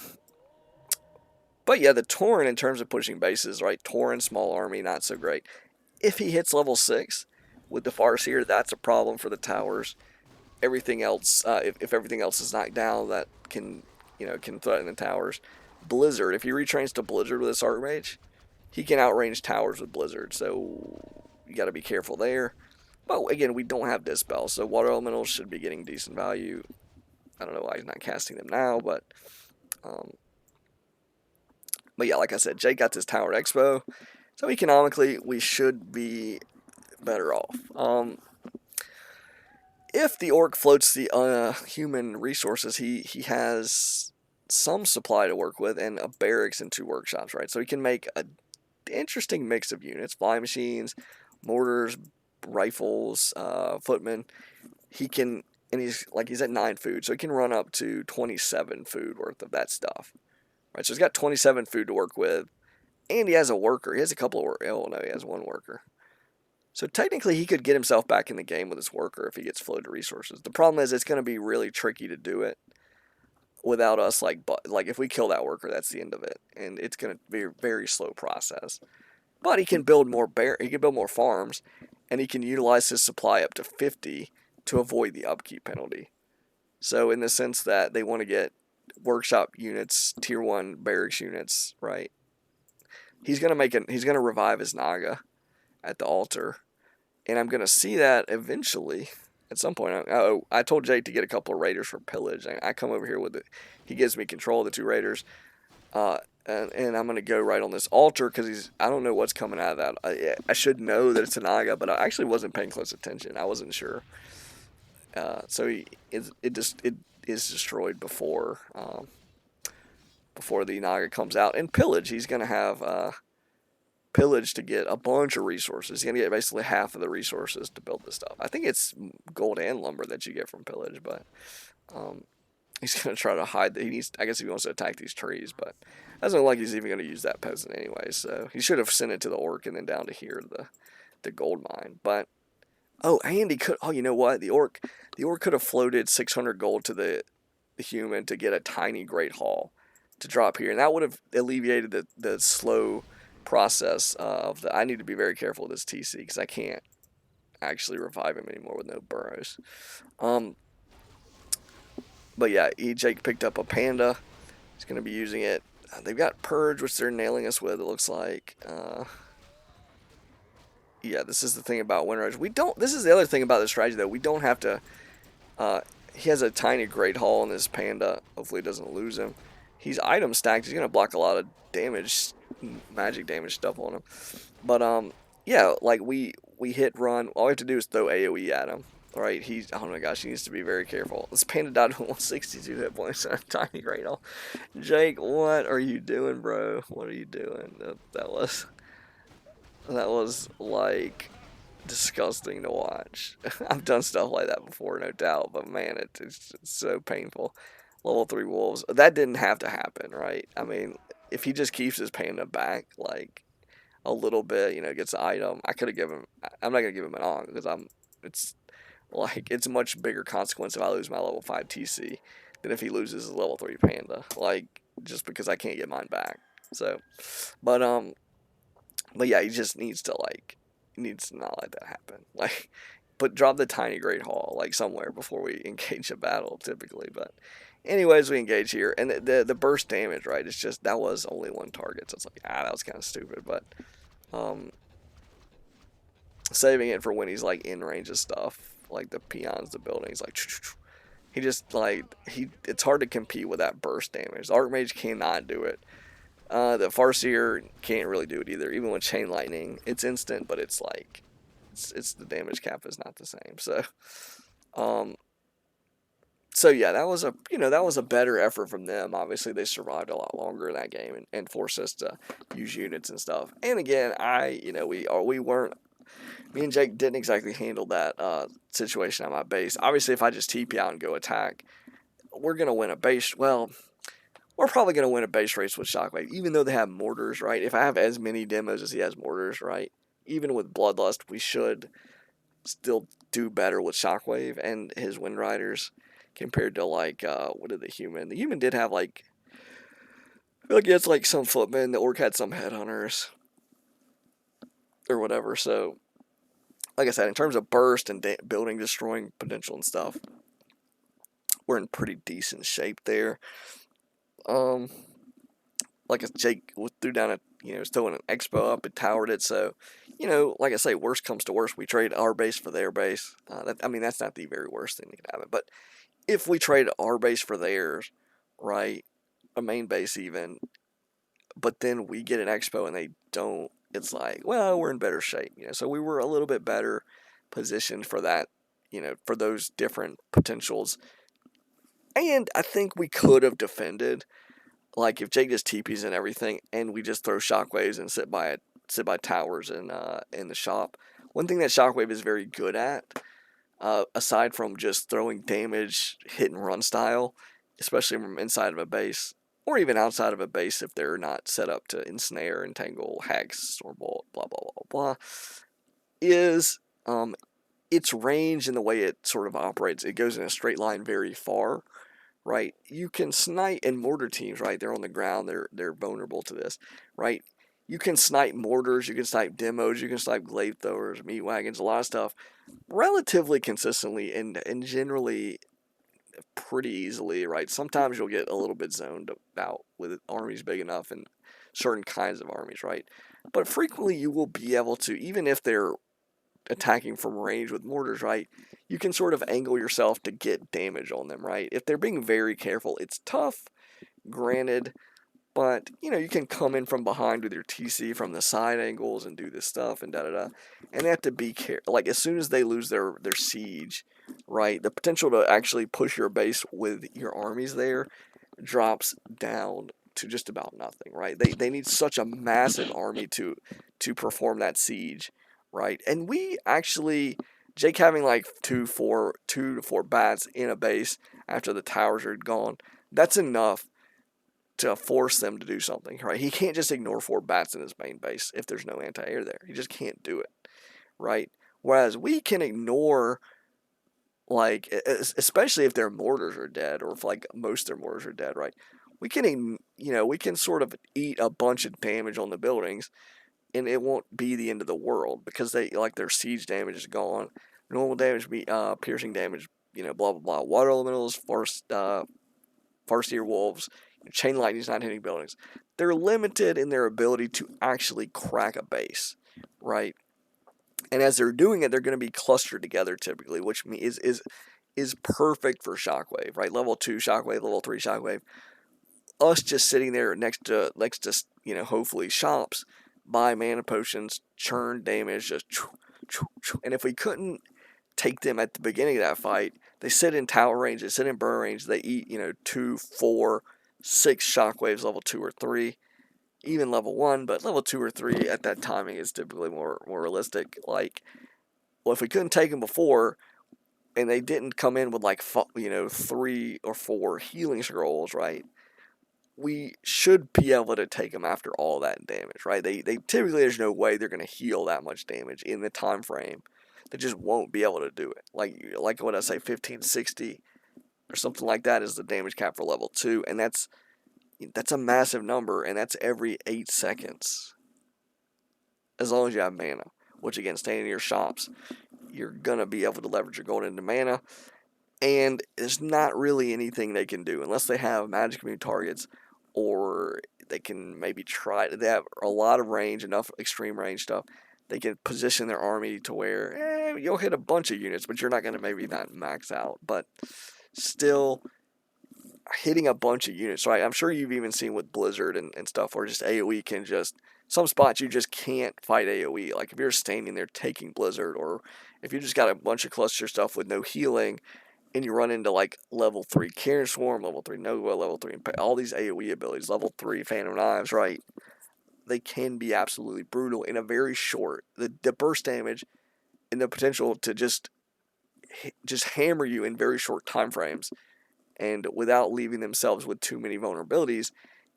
S1: yeah, the Tauren in terms of pushing bases, right? Tauren, small army, not so great. If he hits level 6 with the Farseer, that's a problem for the towers. Everything else, if everything else is knocked down, that can threaten the towers. Blizzard, if he retrains to Blizzard with this Archmage, he can outrange towers with Blizzard, so you got to be careful there. But again, we don't have Dispel, so Water Elementals should be getting decent value. I don't know why he's not casting them now, but yeah, like I said, Jake got this Tower Expo, so economically we should be better off. If the Orc floats the human resources, he has some supply to work with and a barracks and 2 workshops, right? So he can make an interesting mix of units: flying machines, mortars, rifles, footmen. He can, and he's at 9 food, so he can run up to 27 food worth of that stuff, right? So he's got 27 food to work with, and he has a worker. He has a couple of workers. Oh no, he has 1 worker. So technically, he could get himself back in the game with his worker if he gets floated resources. The problem is it's going to be really tricky to do it without us. Like if we kill that worker, that's the end of it, and it's going to be a very slow process. But he can build more farms, and he can utilize his supply up to 50 to avoid the upkeep penalty. So in the sense that they want to get workshop units, tier 1 barracks units, right? He's going to revive his Naga at the altar. And I'm going to see that eventually at some point. I told Jake to get a couple of raiders for pillage. I come over here with it. He gives me control of the 2 raiders. And I'm going to go right on this altar because I don't know what's coming out of that. I should know that it's a Naga, but I actually wasn't paying close attention. I wasn't sure. So it is destroyed before the Naga comes out. And pillage, he's going to have pillage to get a bunch of resources. He's going to get basically half of the resources to build this stuff. I think it's gold and lumber that you get from pillage, but he's going to try to hide that I guess he wants to attack these trees, but it doesn't look like he's even going to use that peasant anyway, so he should have sent it to the orc and then down to here, the gold mine. But and he could, you know what, the orc could have floated 600 gold to the human to get a tiny Great Hall to drop here, and that would have alleviated the slow process of I need to be very careful with this TC because I can't actually revive him anymore with no burrows. But yeah, Jake picked up a panda. He's going to be using it. They've got Purge, which they're nailing us with, it looks like. Yeah, this is the thing about Wind Riders. This is the other thing about this strategy, though. We don't have to... he has a tiny Great Hall in this panda. Hopefully it doesn't lose him. He's item stacked. He's going to block a lot of damage, magic damage stuff on him. But, yeah, like we hit run. All we have to do is throw AoE at him. Right, oh my gosh, he needs to be very careful. This panda died with 162 hit points on a tiny Great Hall. Jake, what are you doing, bro? What are you doing? That was like disgusting to watch. I've done stuff like that before, no doubt, but man, it's so painful. Level 3 wolves. That didn't have to happen, right? I mean, if he just keeps his panda back, like a little bit, gets an item, I could have given him. I'm not gonna give him an on because it's a much bigger consequence if I lose my level 5 TC than if he loses his level 3 panda. Like, just because I can't get mine back. So, but yeah, he just needs to not let that happen. Like, drop the tiny Great Hall, like, somewhere before we engage a battle, typically. But, Anyways, we engage here, and the burst damage, right? It's just that was only one target, so it's like that was kind of stupid, but um, saving it for when he's like in range of stuff, like the peons, the buildings, like he just like it's hard to compete with that burst damage. The Archmage cannot do it. The Farseer can't really do it either. Even with Chain Lightning, it's instant, but it's like it's the damage cap is not the same. Um, so yeah, that was a better effort from them. Obviously, they survived a lot longer in that game and forced us to use units and stuff. And again, we weren't. Me and Jake didn't exactly handle that situation on my base. Obviously, if I just TP out and go attack, we're gonna win a base. Well, we're probably gonna win a base race with Shockwave, even though they have mortars, right? If I have as many demos as he has mortars, right? Even with Bloodlust, we should still do better with Shockwave and his Wind Riders compared to like what did the human? The human did have like I feel like he has like some footmen. The orc had some headhunters or whatever. So like I said, in terms of burst and building destroying potential and stuff, we're in pretty decent shape there. Like Jake threw down was throwing an expo up and towered it. So, like I say, worst comes to worst, we trade our base for their base. That's not the very worst thing that could happen. But if we trade our base for theirs, right, a main base even, but then we get an expo and they don't, it's like, well, we're in better shape. So we were a little bit better positioned for that, for those different potentials. And I think we could have defended. Like if Jake just TPs and everything, and we just throw shockwaves and sit by towers in the shop. One thing that Shockwave is very good at, aside from just throwing damage, hit and run style, especially from inside of a base or even outside of a base if they're not set up to ensnare, entangle, hex, or bolt, blah blah blah blah, is its range and the way it sort of operates. It goes in a straight line very far. Right, you can snipe in mortar teams. Right, they're on the ground. They're vulnerable to this. Right, you can snipe mortars. You can snipe demos. You can snipe glaive throwers, meat wagons, a lot of stuff, relatively consistently and generally pretty easily. Right, sometimes you'll get a little bit zoned out with armies big enough and certain kinds of armies. Right, but frequently you will be able to, even if they're attacking from range with mortars, right, you can sort of angle yourself to get damage on them, right? If they're being very careful, it's tough, granted, but, you can come in from behind with your TC from the side angles and do this stuff and da-da-da, and they have to be careful. Like, as soon as they lose their siege, right, the potential to actually push your base with your armies there drops down to just about nothing, right? They need such a massive army to perform that siege, right? And we actually, Jake having like 2 to 4 bats in a base after the towers are gone, that's enough to force them to do something, right? He can't just ignore 4 bats in his main base if there's no anti-air there. He just can't do it, right? Whereas we can ignore, like, especially if their mortars are dead, or if like most of their mortars are dead, right? We can sort of eat a bunch of damage on the buildings, and it won't be the end of the world because their siege damage is gone, normal damage, piercing damage, blah blah blah. Water elementals, Farseer wolves, chain lightning's not hitting buildings. They're limited in their ability to actually crack a base, right? And as they're doing it, they're going to be clustered together typically, which is perfect for Shockwave, right? Level 2 Shockwave, level 3 Shockwave. Us just sitting there next to hopefully shops, buy mana potions, churn damage, just and if we couldn't take them at the beginning of that fight, they sit in tower range, they sit in burn range, they eat 2, 4, 6 shockwaves, level 2 or 3, even level 1, but level 2 or 3 at that timing is typically more realistic. Like, well, if we couldn't take them before, and they didn't come in with 3 or 4 healing scrolls, right? We should be able to take them after all that damage, right? They typically, there's no way they're going to heal that much damage in the time frame. They just won't be able to do it. Like what I say, 1560 or something like that is the damage cap for level 2, and that's a massive number, and that's every 8 seconds. As long as you have mana, which again, staying in your shops, you're gonna be able to leverage your gold into mana. And there's not really anything they can do unless they have magic immune targets, or they can maybe try. They have a lot of range, enough extreme range stuff. They can position their army to where you'll hit a bunch of units, but you're not going to maybe not max out. But still, hitting a bunch of units, right? I'm sure you've even seen with Blizzard and stuff where just AoE can just, some spots you just can't fight AoE. Like if you're standing there taking Blizzard, or if you just got a bunch of cluster stuff with no healing, and you run into like level 3 Karen Swarm, level 3 Nova, level 3, all these AoE abilities, level 3 Phantom Knives, right? They can be absolutely brutal in a very short, the burst damage and the potential to just hammer you in very short time frames and without leaving themselves with too many vulnerabilities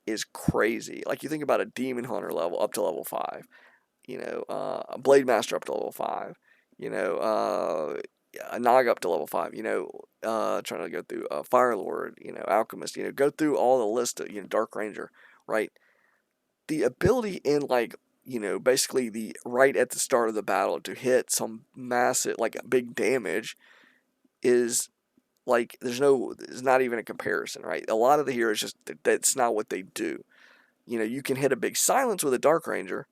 S1: is crazy. Like you think about a Demon Hunter level up to level 5, a Blade Master up to level 5, a Naga up to level 5, trying to go through Fire Lord, Alchemist, go through all the list of, Dark Ranger, right? The ability in basically the right at the start of the battle to hit some massive, like big damage is like, there's not even a comparison, right? A lot of the heroes just, that's not what they do. You can hit a big silence with a Dark Ranger,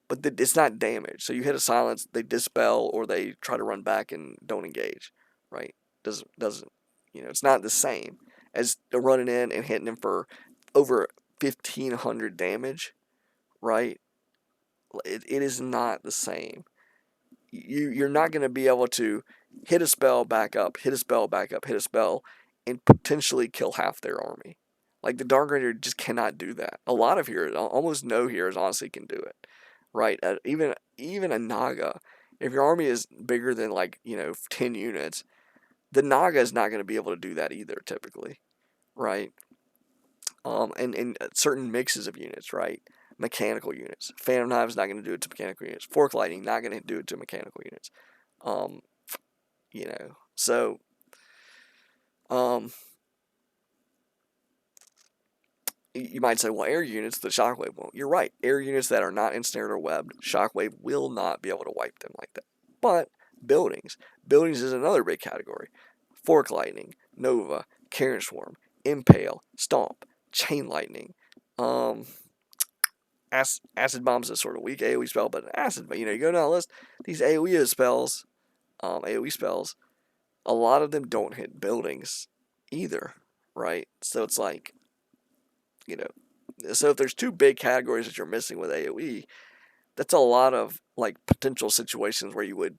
S1: but it's not damage. So you hit a silence, they dispel, or they try to run back and don't engage, right? Doesn't it's not the same as running in and hitting them for over 1,500 damage, right? It is not the same. You're not going to be able to hit a spell, back up, hit a spell, back up, hit a spell, and potentially kill half their army. Like the Dark Ranger just cannot do that. A lot of heroes, almost no heroes, honestly can do it, right? Even a Naga, if your army is bigger than 10 units, the Naga is not going to be able to do that either, typically, right? And certain mixes of units, right? Mechanical units. Phantom Knives not going to do it to mechanical units. Fork Lightning not going to do it to mechanical units. So you might say, well, air units, the Shockwave won't. You're right. Air units that are not ensnared or webbed, Shockwave will not be able to wipe them like that. But buildings is another big category. Fork Lightning, Nova, Karen Swarm, Impale, Stomp, Chain Lightning, Acid Bomb's a sort of weak AoE spell, but an acid, you go down the list, these AoE spells, a lot of them don't hit buildings either, right? So it's like, so if there's two big categories that you're missing with AoE, that's a lot of potential situations where you would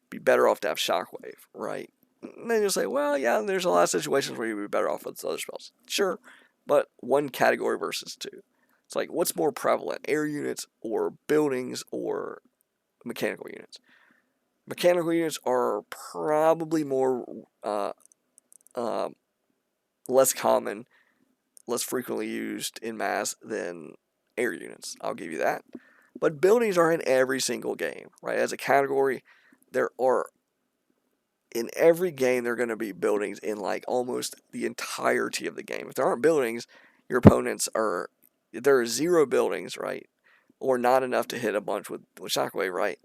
S1: be better off to have Shockwave, right? And then you'll say, well, yeah, there's a lot of situations where you'd be better off with other spells. Sure, but one category versus two. It's like, what's more prevalent, air units or buildings or mechanical units? Mechanical units are probably more less common, less frequently used in mass than air units. I'll give you that. But buildings are in every single game, right? As a category, there are, in every game, there are going to be buildings in almost the entirety of the game. If there aren't buildings, your opponents are, if there are 0 buildings, right, or not enough to hit a bunch with Shockwave, right,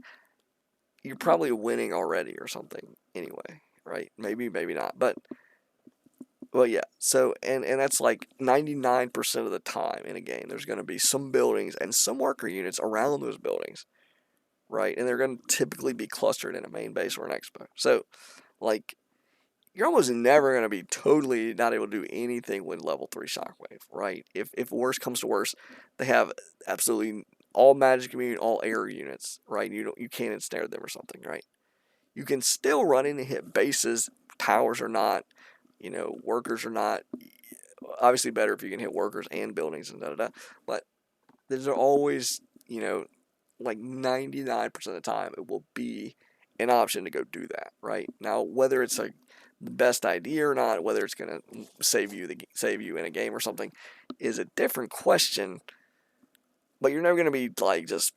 S1: you're probably winning already or something anyway, right? Maybe not. But, well, yeah. So, and that's 99% of the time in a game, there's going to be some buildings and some worker units around those buildings, right? And they're going to typically be clustered in a main base or an expo. So, you're almost never going to be totally not able to do anything with level 3 Shockwave, right? If worse comes to worse, they have absolutely all magic immune, all air units, right? You can't ensnare them or something, right? You can still run in and hit bases, towers or not, workers or not. Obviously better if you can hit workers and buildings and da-da-da. But there's always, 99% of the time, it will be an option to go do that, right? Now, whether it's the best idea or not, whether it's going to save you in a game or something, is a different question. But you're never going to be just,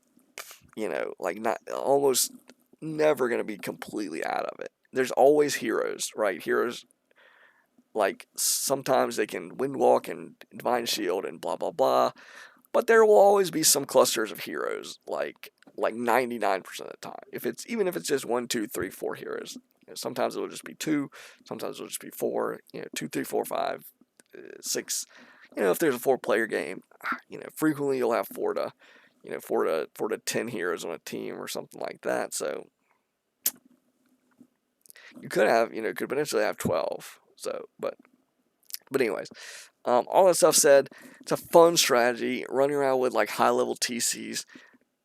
S1: not almost never going to be completely out of it. There's always heroes, right? Heroes, sometimes they can Windwalk and Divine Shield and blah, blah, blah. But there will always be some clusters of heroes, like 99% of the time. Even if it's just 1, 2, 3, 4 heroes, sometimes it'll just be 2, sometimes it'll just be 4. 2, 3, 4, 5, 6. If there's a 4-player game, frequently you'll have 4 to 10 heroes on a team or something like that. So you could potentially have 12. So, but anyways, all that stuff said, it's a fun strategy. Running around with like high level TCs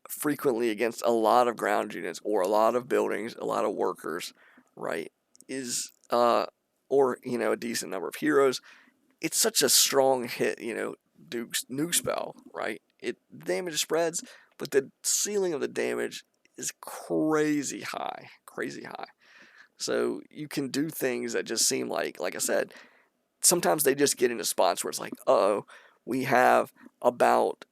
S1: frequently against a lot of ground units or a lot of buildings, a lot of workers, right? Is or a decent number of heroes. It's such a strong hit, nuke spell, right? It damage spreads, but the ceiling of the damage is crazy high, crazy high. So you can do things that just seem like I said, sometimes they just get into spots where it's like, uh-oh, we have about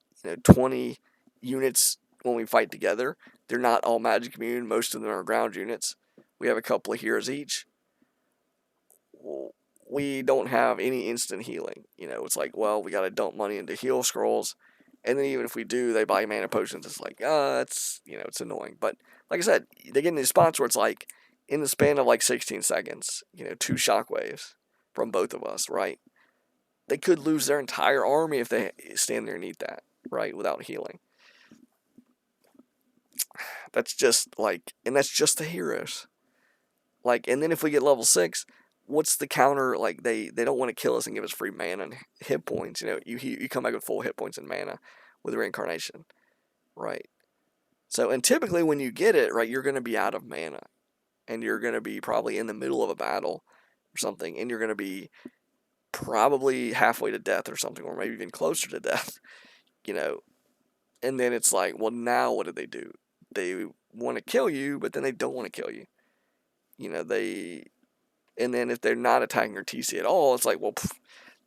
S1: 20 units when we fight together. They're not all magic immune. Most of them are ground units. We have a couple of heroes each. We don't have any instant healing. It's like, well, we got to dump money into heal scrolls. And then even if we do, they buy mana potions. It's like, it's annoying. But like I said, they get in these spots where it's like, in the span of like 16 seconds, 2 shockwaves from both of us, right? They could lose their entire army if they stand there and eat that, right, without healing. That's just like, and that's just the heroes. Like, and then if we get level 6, what's the counter? Like, they don't want to kill us and give us free mana and hit points. You come back with full hit points and mana with reincarnation, right? So, and typically when you get it, right, you're going to be out of mana. And you're going to be probably in the middle of a battle or something. And you're going to be probably halfway to death or something, or maybe even closer to death, And then it's like, well, now what do? They want to kill you, but then they don't want to kill you. And then if they're not attacking your TC at all, it's like, well,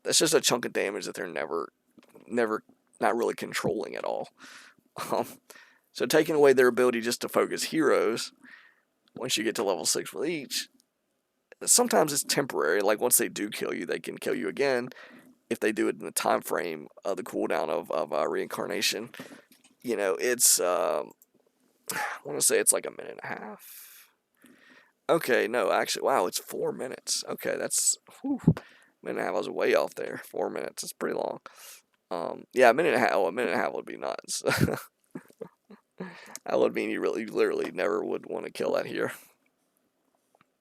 S1: that's just a chunk of damage that they're never, not really controlling at all. So taking away their ability just to focus heroes, once you get to level 6 with each, sometimes it's temporary. Like, once they do kill you, they can kill you again if they do it in the time frame of the cooldown of reincarnation. It's, I want to say it's like a minute and a half. Okay, no, actually, wow, it's 4 minutes. Okay, that's, minute and a half, I was way off there. 4 minutes, it's pretty long. Yeah, a minute and a half would be nuts. That would mean you literally never would want to kill that here.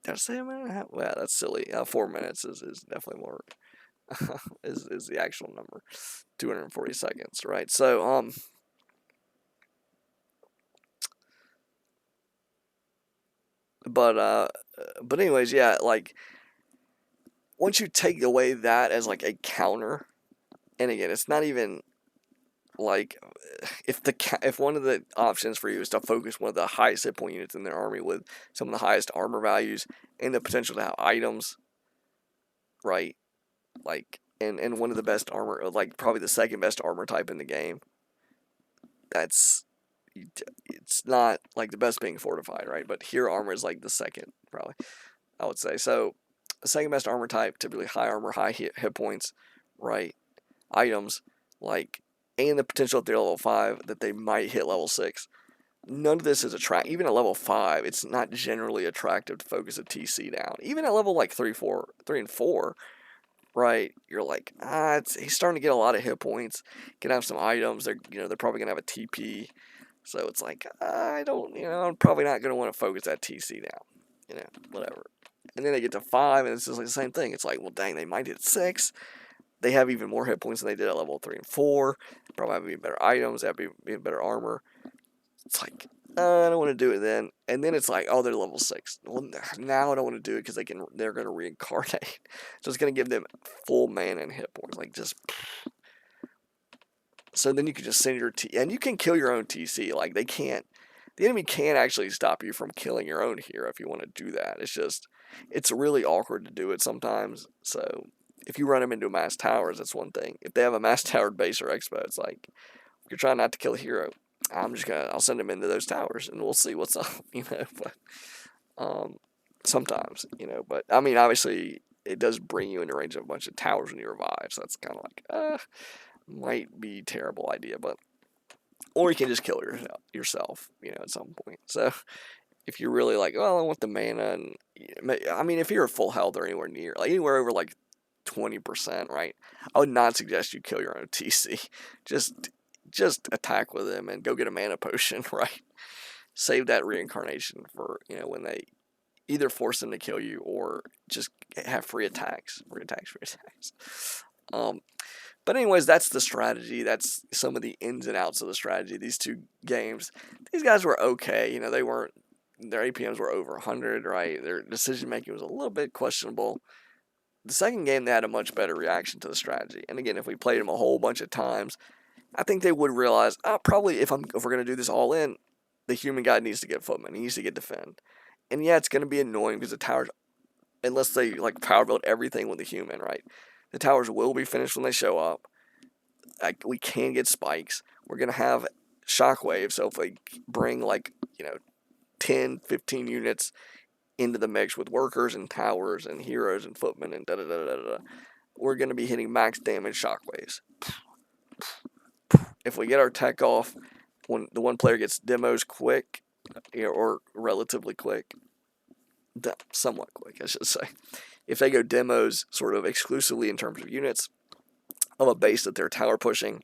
S1: Did I say a minute and a half? Well, that's silly. 4 minutes is definitely more, is the actual number. 240 seconds, right? So, but anyways, yeah, like, once you take away that as like a counter, and again, it's not even like, if one of the options for you is to focus one of the highest hit point units in their army with some of the highest armor values and the potential to have items, right? Like, and one of the best armor, like probably the second best armor type in the game. It's not like the best being fortified, right? But hero armor is like the second, probably, I would say. So, the second best armor type, typically high armor, high hit points, right? Items, like, and the potential if they're level 5 that they might hit level 6. None of this is attractive. Even at level 5, it's not generally attractive to focus a TC down. Even at level like 3 and 4, right? You're like, he's starting to get a lot of hit points. Can have some items. They're probably gonna have a TP. So it's like, I'm probably not gonna want to focus that TC down. Whatever. And then they get to 5, and it's just like the same thing. It's like, well, dang, they might hit 6. They have even more hit points than they did at level 3 and 4. Probably have even better items. They have even better armor. It's like, I don't want to do it then. And then it's like, oh, they're level 6. Well, now I don't want to do it because they're going to reincarnate. So it's going to give them full mana and hit points. Like, just. So then you can just send your and you can kill your own TC. Like, they can't. The enemy can't actually stop you from killing your own hero if you want to do that. It's really awkward to do it sometimes. So if you run them into mass towers, that's one thing. If they have a mass towered base or expo, it's like, if you're trying not to kill a hero, I'll send them into those towers and we'll see what's up, but, sometimes, but, I mean, obviously, it does bring you into range of a bunch of towers when you revive, so that's kind of like, might be a terrible idea, but, or you can just kill yourself, at some point, so, if you're really like, well, I want the mana, and I mean, if you're at full health or anywhere near, like anywhere over like 20%, right? I would not suggest you kill your own TC. Just attack with him and go get a mana potion, right? Save that reincarnation for, when they either force them to kill you or just have free attacks. Free attacks. But anyways, that's the strategy. That's some of the ins and outs of the strategy. These two games, these guys were okay. They weren't, their APMs were over 100, right? Their decision making was a little bit questionable. The second game, they had a much better reaction to the strategy. And again, if we played them a whole bunch of times, I think they would realize, probably if we're going to do this all in, the human guy needs to get footman. He needs to get defend. And yeah, it's going to be annoying because the towers, unless they like power build everything with the human, right? The towers will be finished when they show up. We can get spikes. We're going to have shockwave. So if they bring 10, 15 units into the mix with workers and towers and heroes and footmen and da-da-da-da-da, we're going to be hitting max damage shockwaves. If we get our tech off, when the one player gets demos quick, or relatively quick, somewhat quick, I should say. If they go demos sort of exclusively in terms of units of a base that they're tower pushing,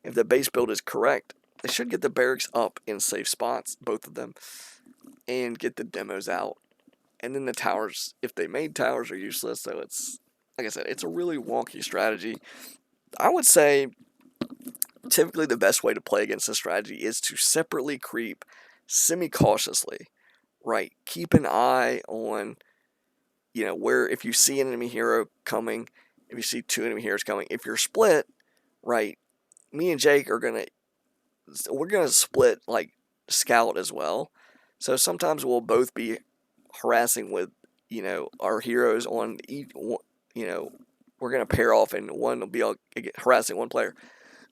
S1: if the base build is correct, they should get the barracks up in safe spots, both of them, and get the demos out. And then the towers, if they made towers, are useless. So it's, like I said, it's a really wonky strategy. I would say typically the best way to play against this strategy is to separately creep semi-cautiously, right? Keep an eye on, where if you see an enemy hero coming, if you see two enemy heroes coming, if you're split, right, me and Jake we're going to split, scout as well. So sometimes we'll both be harassing with, our heroes on each, we're going to pair off and one will be harassing one player.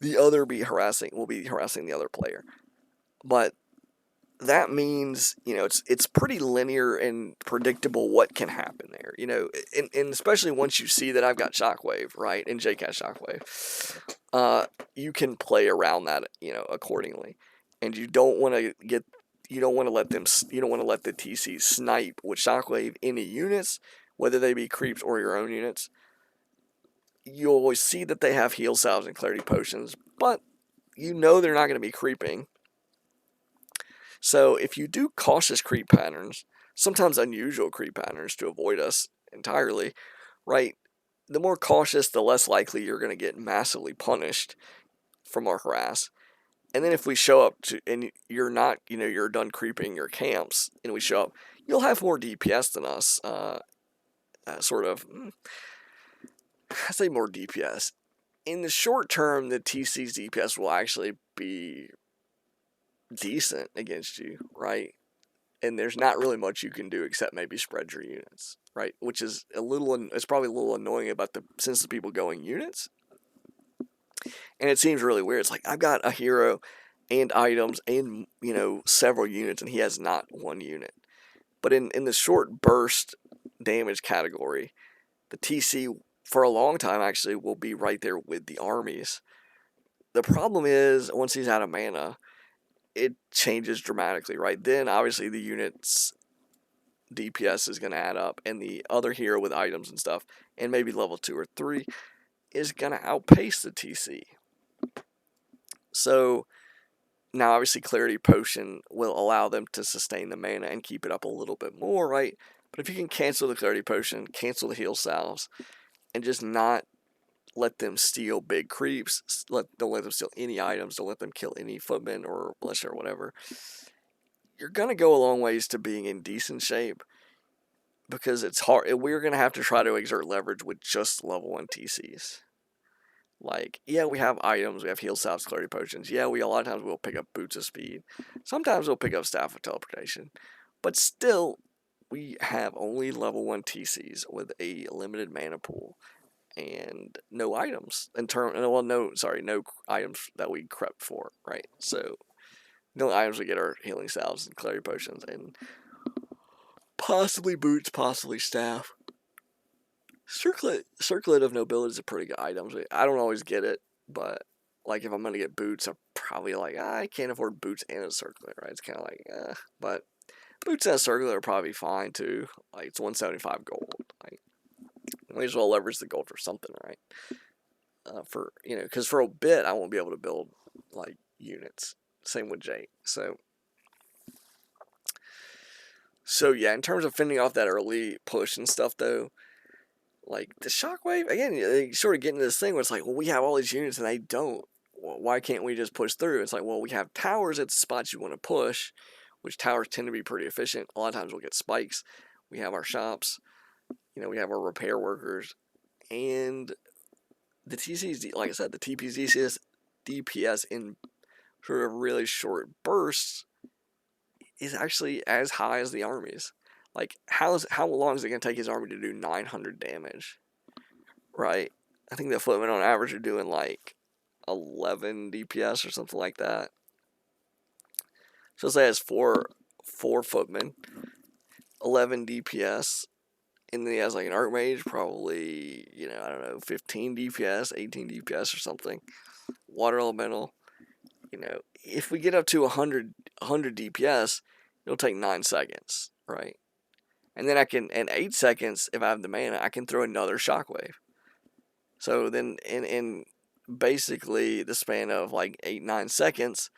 S1: The other will be harassing the other player. But that means, it's pretty linear and predictable what can happen there, and especially once you see that I've got Shockwave, right, and Jake has Shockwave, you can play around that, accordingly. And you don't want to let the TC snipe with Shockwave any units, whether they be creeps or your own units. You always see that they have heal salves and clarity potions, but they're not going to be creeping. So if you do cautious creep patterns, sometimes unusual creep patterns to avoid us entirely, right? The more cautious, the less likely you're going to get massively punished from our harass. And then if we show up and you're not, you're done creeping your camps, and we show up, you'll have more DPS than us. I say more DPS. In the short term, the TC's DPS will actually be decent against you, right? And there's not really much you can do except maybe spread your units, right? Which is it's probably a little annoying about since the people going units. And it seems really weird. It's like, I've got a hero and items and, several units, and he has not one unit. But in the short burst damage category, the TC for a long time actually will be right there with the armies. The problem is, once he's out of mana, it changes dramatically, right? Then obviously the unit's DPS is going to add up, and the other hero with items and stuff, and maybe level 2 or 3, is going to outpace the TC. So now obviously Clarity Potion will allow them to sustain the mana and keep it up a little bit more, right? But if you can cancel the Clarity Potion, cancel the heal salves, and just not let them steal big creeps, don't let them steal any items, don't let them kill any footmen or militia or whatever, you're going to go a long ways to being in decent shape, because it's hard. We're going to have to try to exert leverage with just level 1 TCs. Yeah, we have items, we have heal salves, clarity potions. Yeah, a lot of times we'll pick up boots of speed. Sometimes we'll pick up staff of teleportation. But still, we have only level 1 TCs with a limited mana pool and no items no items that we crept for, right? So the only items we get are healing salves and clarity potions and possibly boots, possibly staff. Circlet of Nobility is a pretty good item. I don't always get it, but if I'm gonna get boots, I'm probably I can't afford boots and a circlet, right? It's kind of but Boots in a circular are probably fine too. Like, it's 175 gold. Like, might as well leverage the gold for something, right? Because for a bit I won't be able to build like units. Same with Jake. So yeah, in terms of fending off that early push and stuff, though, like the shockwave again, they sort of get into this thing where it's like, well, we have all these units and they don't. Well, why can't we just push through? It's like, well, we have towers at the spots you want to push, which towers tend to be pretty efficient. A lot of times we'll get spikes. We have our shops, we have our repair workers, and the TCs, like I said, the TPCS DPS in sort of really short bursts is actually as high as the army's. Like, how long is it going to take his army to do 900 damage? Right? I think the footmen on average are doing like 11 DPS or something like that. So say it's four footmen, 11 DPS, and then he has like an archmage, probably, I don't know, 15 DPS, 18 DPS or something. Water elemental, if we get up to 100 DPS, it'll take 9 seconds, right? And then in 8 seconds, if I have the mana, I can throw another shockwave. So then in basically the span of like 8-9 seconds,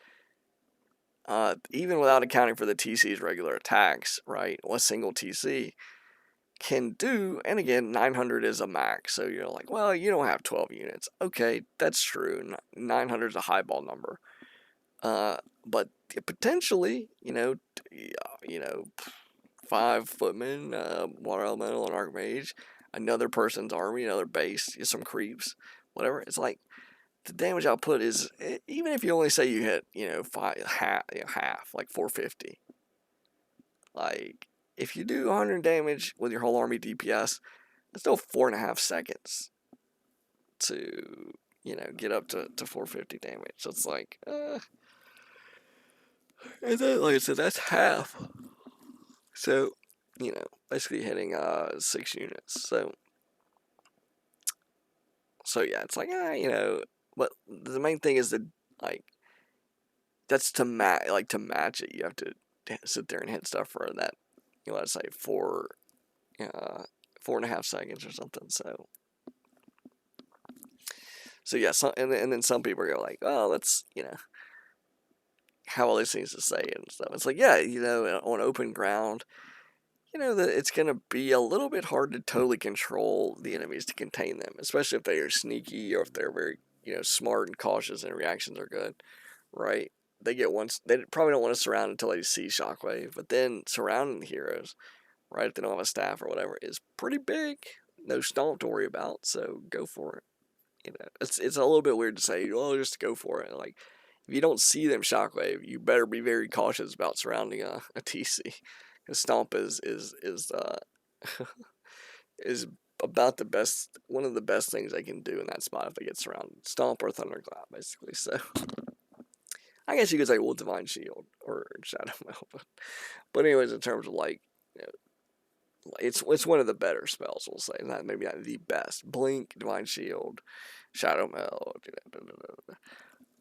S1: even without accounting for the TC's regular attacks, right? A single TC can do, and again, 900 is a max. So you're like, well, you don't have 12 units. Okay, that's true. 900 is a highball number. But potentially, 5 footmen, water elemental, an archmage, another person's army, another base, some creeps, whatever. It's like the damage output is, even if you only say you hit, half, like 450. Like, if you do 100 damage with your whole army DPS, it's still 4.5 seconds to, get up to 450 damage. So it's like, and then, like I said, that's half. So, basically hitting 6 units. So yeah, it's like, but the main thing is that, like, that's to match it. You have to sit there and hit stuff for that, let's say 4.5 seconds or something. So yeah, and then some people go like, oh, let's, have all these things to say and stuff. It's like, yeah, on open ground, that it's going to be a little bit hard to totally control the enemies to contain them, especially if they are sneaky or if they're very, smart and cautious and reactions are good, right? They probably don't want to surround until they see Shockwave, but then surrounding the heroes, right, if they don't have a staff or whatever, is pretty big. No stomp to worry about, so go for it. It's a little bit weird to say, oh, just go for it. Like, if you don't see them Shockwave, you better be very cautious about surrounding a TC. Because Stomp is is about one of the best things they can do in that spot if they get surrounded. Stomp or Thunderclap, basically. So, I guess you could say, well, Divine Shield or Shadow Meld. But anyways, in terms of like, it's one of the better spells, we'll say. Maybe not the best. Blink, Divine Shield, Shadow Meld,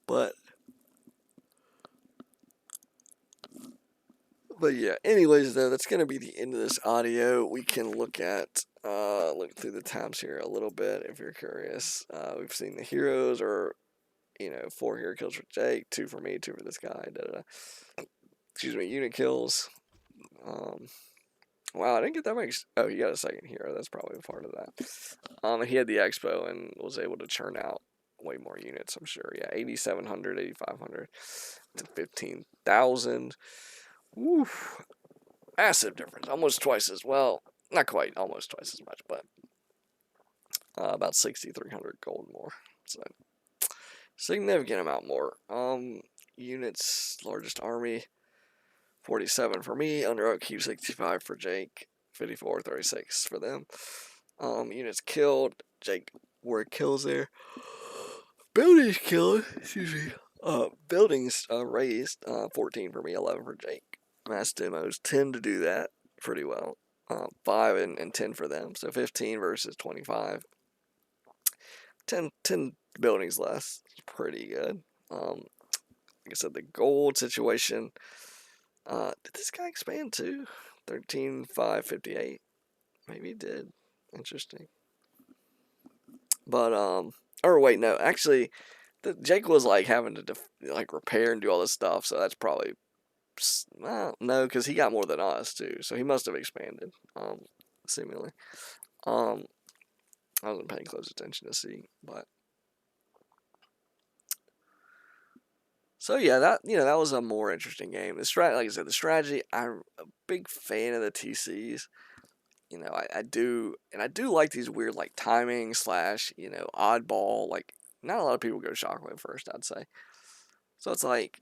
S1: But yeah, anyways, though, that's going to be the end of this audio. We can look through the tabs here a little bit if you're curious. We've seen the heroes, or, 4 hero kills for Jake, 2 for me, 2 for this guy, Excuse me, unit kills. Wow, I didn't get that much. Oh, he got a second hero. That's probably a part of that. He had the expo and was able to churn out way more units, I'm sure. Yeah, 8,700, 8,500 to 15,000. Oof. Massive difference. Almost twice as well. Not quite, almost twice as much, but about 6,300 gold more. So, significant amount more. Units, largest army, 47 for me. Underoak keep 65 for Jake. 54, 36 for them. Units killed. Jake were kills there. Buildings killed. Excuse me. Buildings raised. 14 for me. 11 for Jake. Mass demos tend to do that pretty well. 5 and 10 for them. So 15 versus 25. 10 buildings less. Pretty good. Like I said, the gold situation, Did this guy expand too? 13,558. Maybe he did. Interesting. But or wait, no. Actually, Jake was like having to like repair and do all this stuff, so that's probably well, no, because he got more than us too, so he must have expanded. Seemingly. I wasn't paying close attention to see, but so yeah, that was a more interesting game. Like I said, the strategy. I'm a big fan of the TCs. I do, and I do like these weird like timing slash oddball. Like not a lot of people go shockwave first, I'd say. So it's like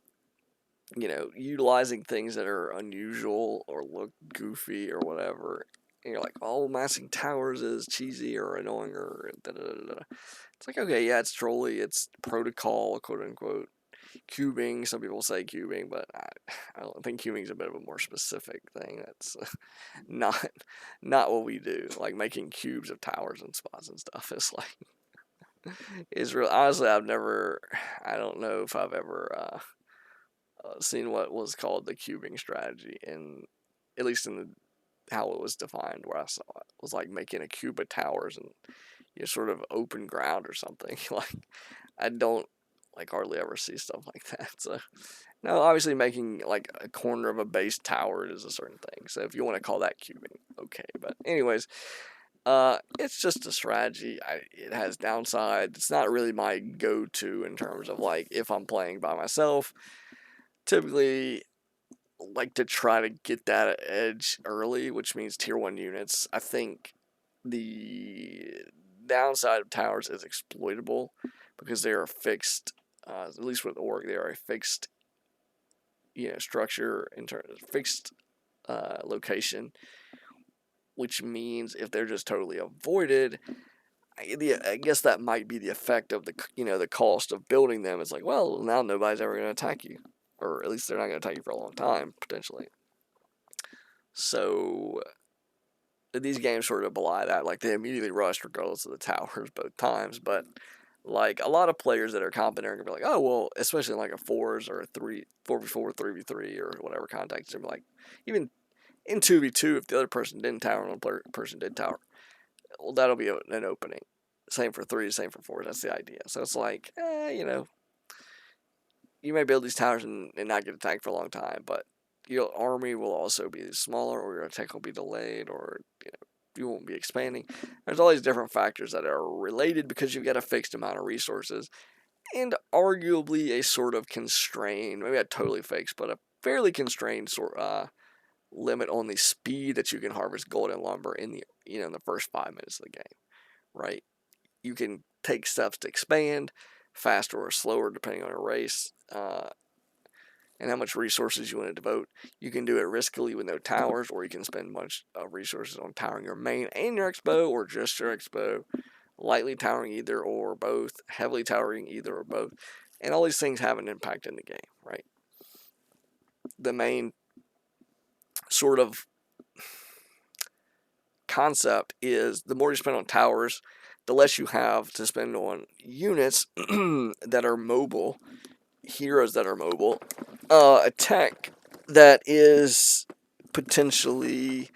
S1: utilizing things that are unusual or look goofy or whatever. And you're like, oh, massing towers is cheesy or annoying or da da da da. It's like, okay, yeah, it's trolly, it's protocol, quote unquote. Cubing, some people say cubing, but I don't think cubing is a bit of a more specific thing. That's not not what we do. Like making cubes of towers and spots and stuff is like is real. Honestly, I don't know if I've ever seen what was called the cubing strategy, and at least in the how it was defined where I saw it was like making a cube of towers and sort of open ground or something. Like I don't like hardly ever see stuff like that. So now obviously making like a corner of a base tower is a certain thing. So if you want to call that cubing, okay. But anyways, it's just a strategy. It has downsides. It's not really my go-to in terms of like if I'm playing by myself. Typically like to try to get that edge early, which means tier 1 units. I think the downside of towers is exploitable because they are fixed, at least with org, they are a fixed structure in terms of fixed location, which means if they're just totally avoided, I guess that might be the effect of the cost of building them. It's like, well, now nobody's ever going to attack you, or at least they're not going to attack you for a long time potentially. So these games sort of belie that. Like they immediately rush regardless of the towers both times, but like a lot of players that are competent are gonna be like, oh well, especially in like a 4s or a 4v4, 3v3 or whatever context, they're like, even in 2v2, if the other person didn't tower and one person did tower, well, that'll be an opening. Same for 3s, same for 4s. That's the idea. So it's like, you may build these towers and not get attacked for a long time, but your army will also be smaller, or your attack will be delayed, or you won't be expanding. There's all these different factors that are related because you've got a fixed amount of resources, and arguably a sort of constrained, maybe not totally fixed, but a fairly constrained limit on the speed that you can harvest gold and lumber in the first 5 minutes of the game, right? You can take steps to expand faster or slower depending on your race, and how much resources you want to devote. You can do it riskily with no towers, or you can spend much resources on towering your main and your expo, or just your expo, lightly towering either or both, heavily towering either or both, and all these things have an impact in the game, right? The main sort of concept is the more you spend on towers, the less you have to spend on units that are mobile, heroes that are mobile, a tech that is potentially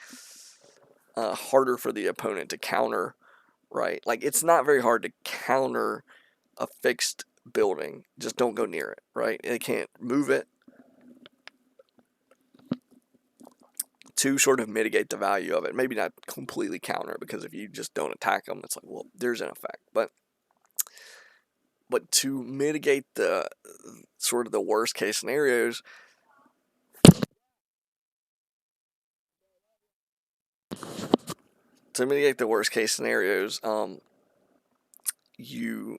S1: harder for the opponent to counter, right? Like, it's not very hard to counter a fixed building. Just don't go near it, right? They can't move it. To sort of mitigate the value of it. Maybe not completely counter it, because if you just don't attack them, it's like, well, there's an effect. But to mitigate the sort of the worst case scenarios, you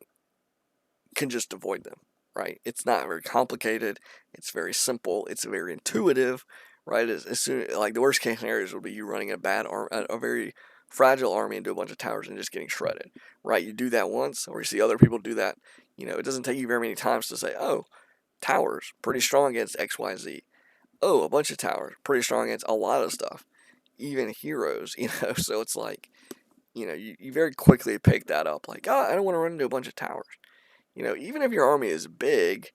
S1: can just avoid them, right? It's not very complicated. It's very simple. It's very intuitive, right? As soon like the worst case scenarios would be you running a very fragile army into a bunch of towers and just getting shredded, right? You do that once, or you see other people do that. It doesn't take you very many times to say, oh, towers pretty strong against XYZ. Oh, a bunch of towers pretty strong against a lot of stuff, even heroes. So it's like, you very quickly pick that up. Like, oh, I don't want to run into a bunch of towers. Even if your army is big,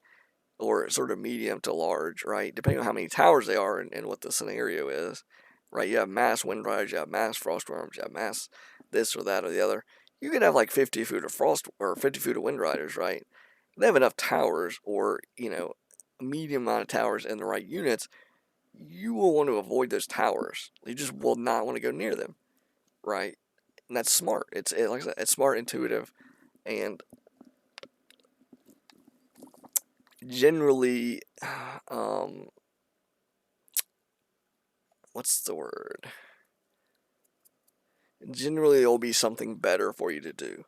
S1: or sort of medium to large, right? Depending on how many towers they are and what the scenario is, right? You have mass wind riders, you have mass frost worms, you have mass this or that or the other. You could have like 50 foot of frost or 50 foot of wind riders, right? They have enough towers, or a medium amount of towers in the right units. You will want to avoid those towers. You just will not want to go near them, right? And that's smart. Like I said, it's smart, intuitive, and generally, what's the word? Generally, it'll be something better for you to do.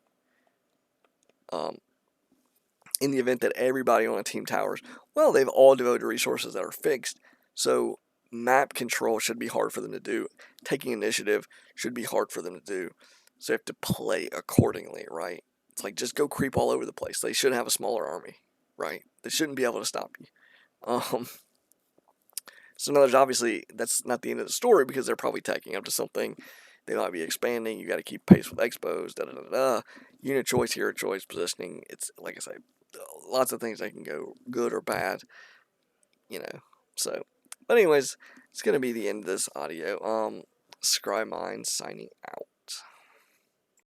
S1: In the event that everybody on a team towers, well, they've all devoted resources that are fixed, so map control should be hard for them to do. Taking initiative should be hard for them to do. So you have to play accordingly, right? It's like, just go creep all over the place. They should have a smaller army, right? They shouldn't be able to stop you. So now there's obviously, that's not the end of the story, because they're probably tacking up to something. They might be expanding. You got to keep pace with expos. Da da da da. Unit choice, hero choice, positioning. It's like I say, lots of things that can go good or bad. So, but anyways, it's gonna be the end of this audio. ScryMind signing out.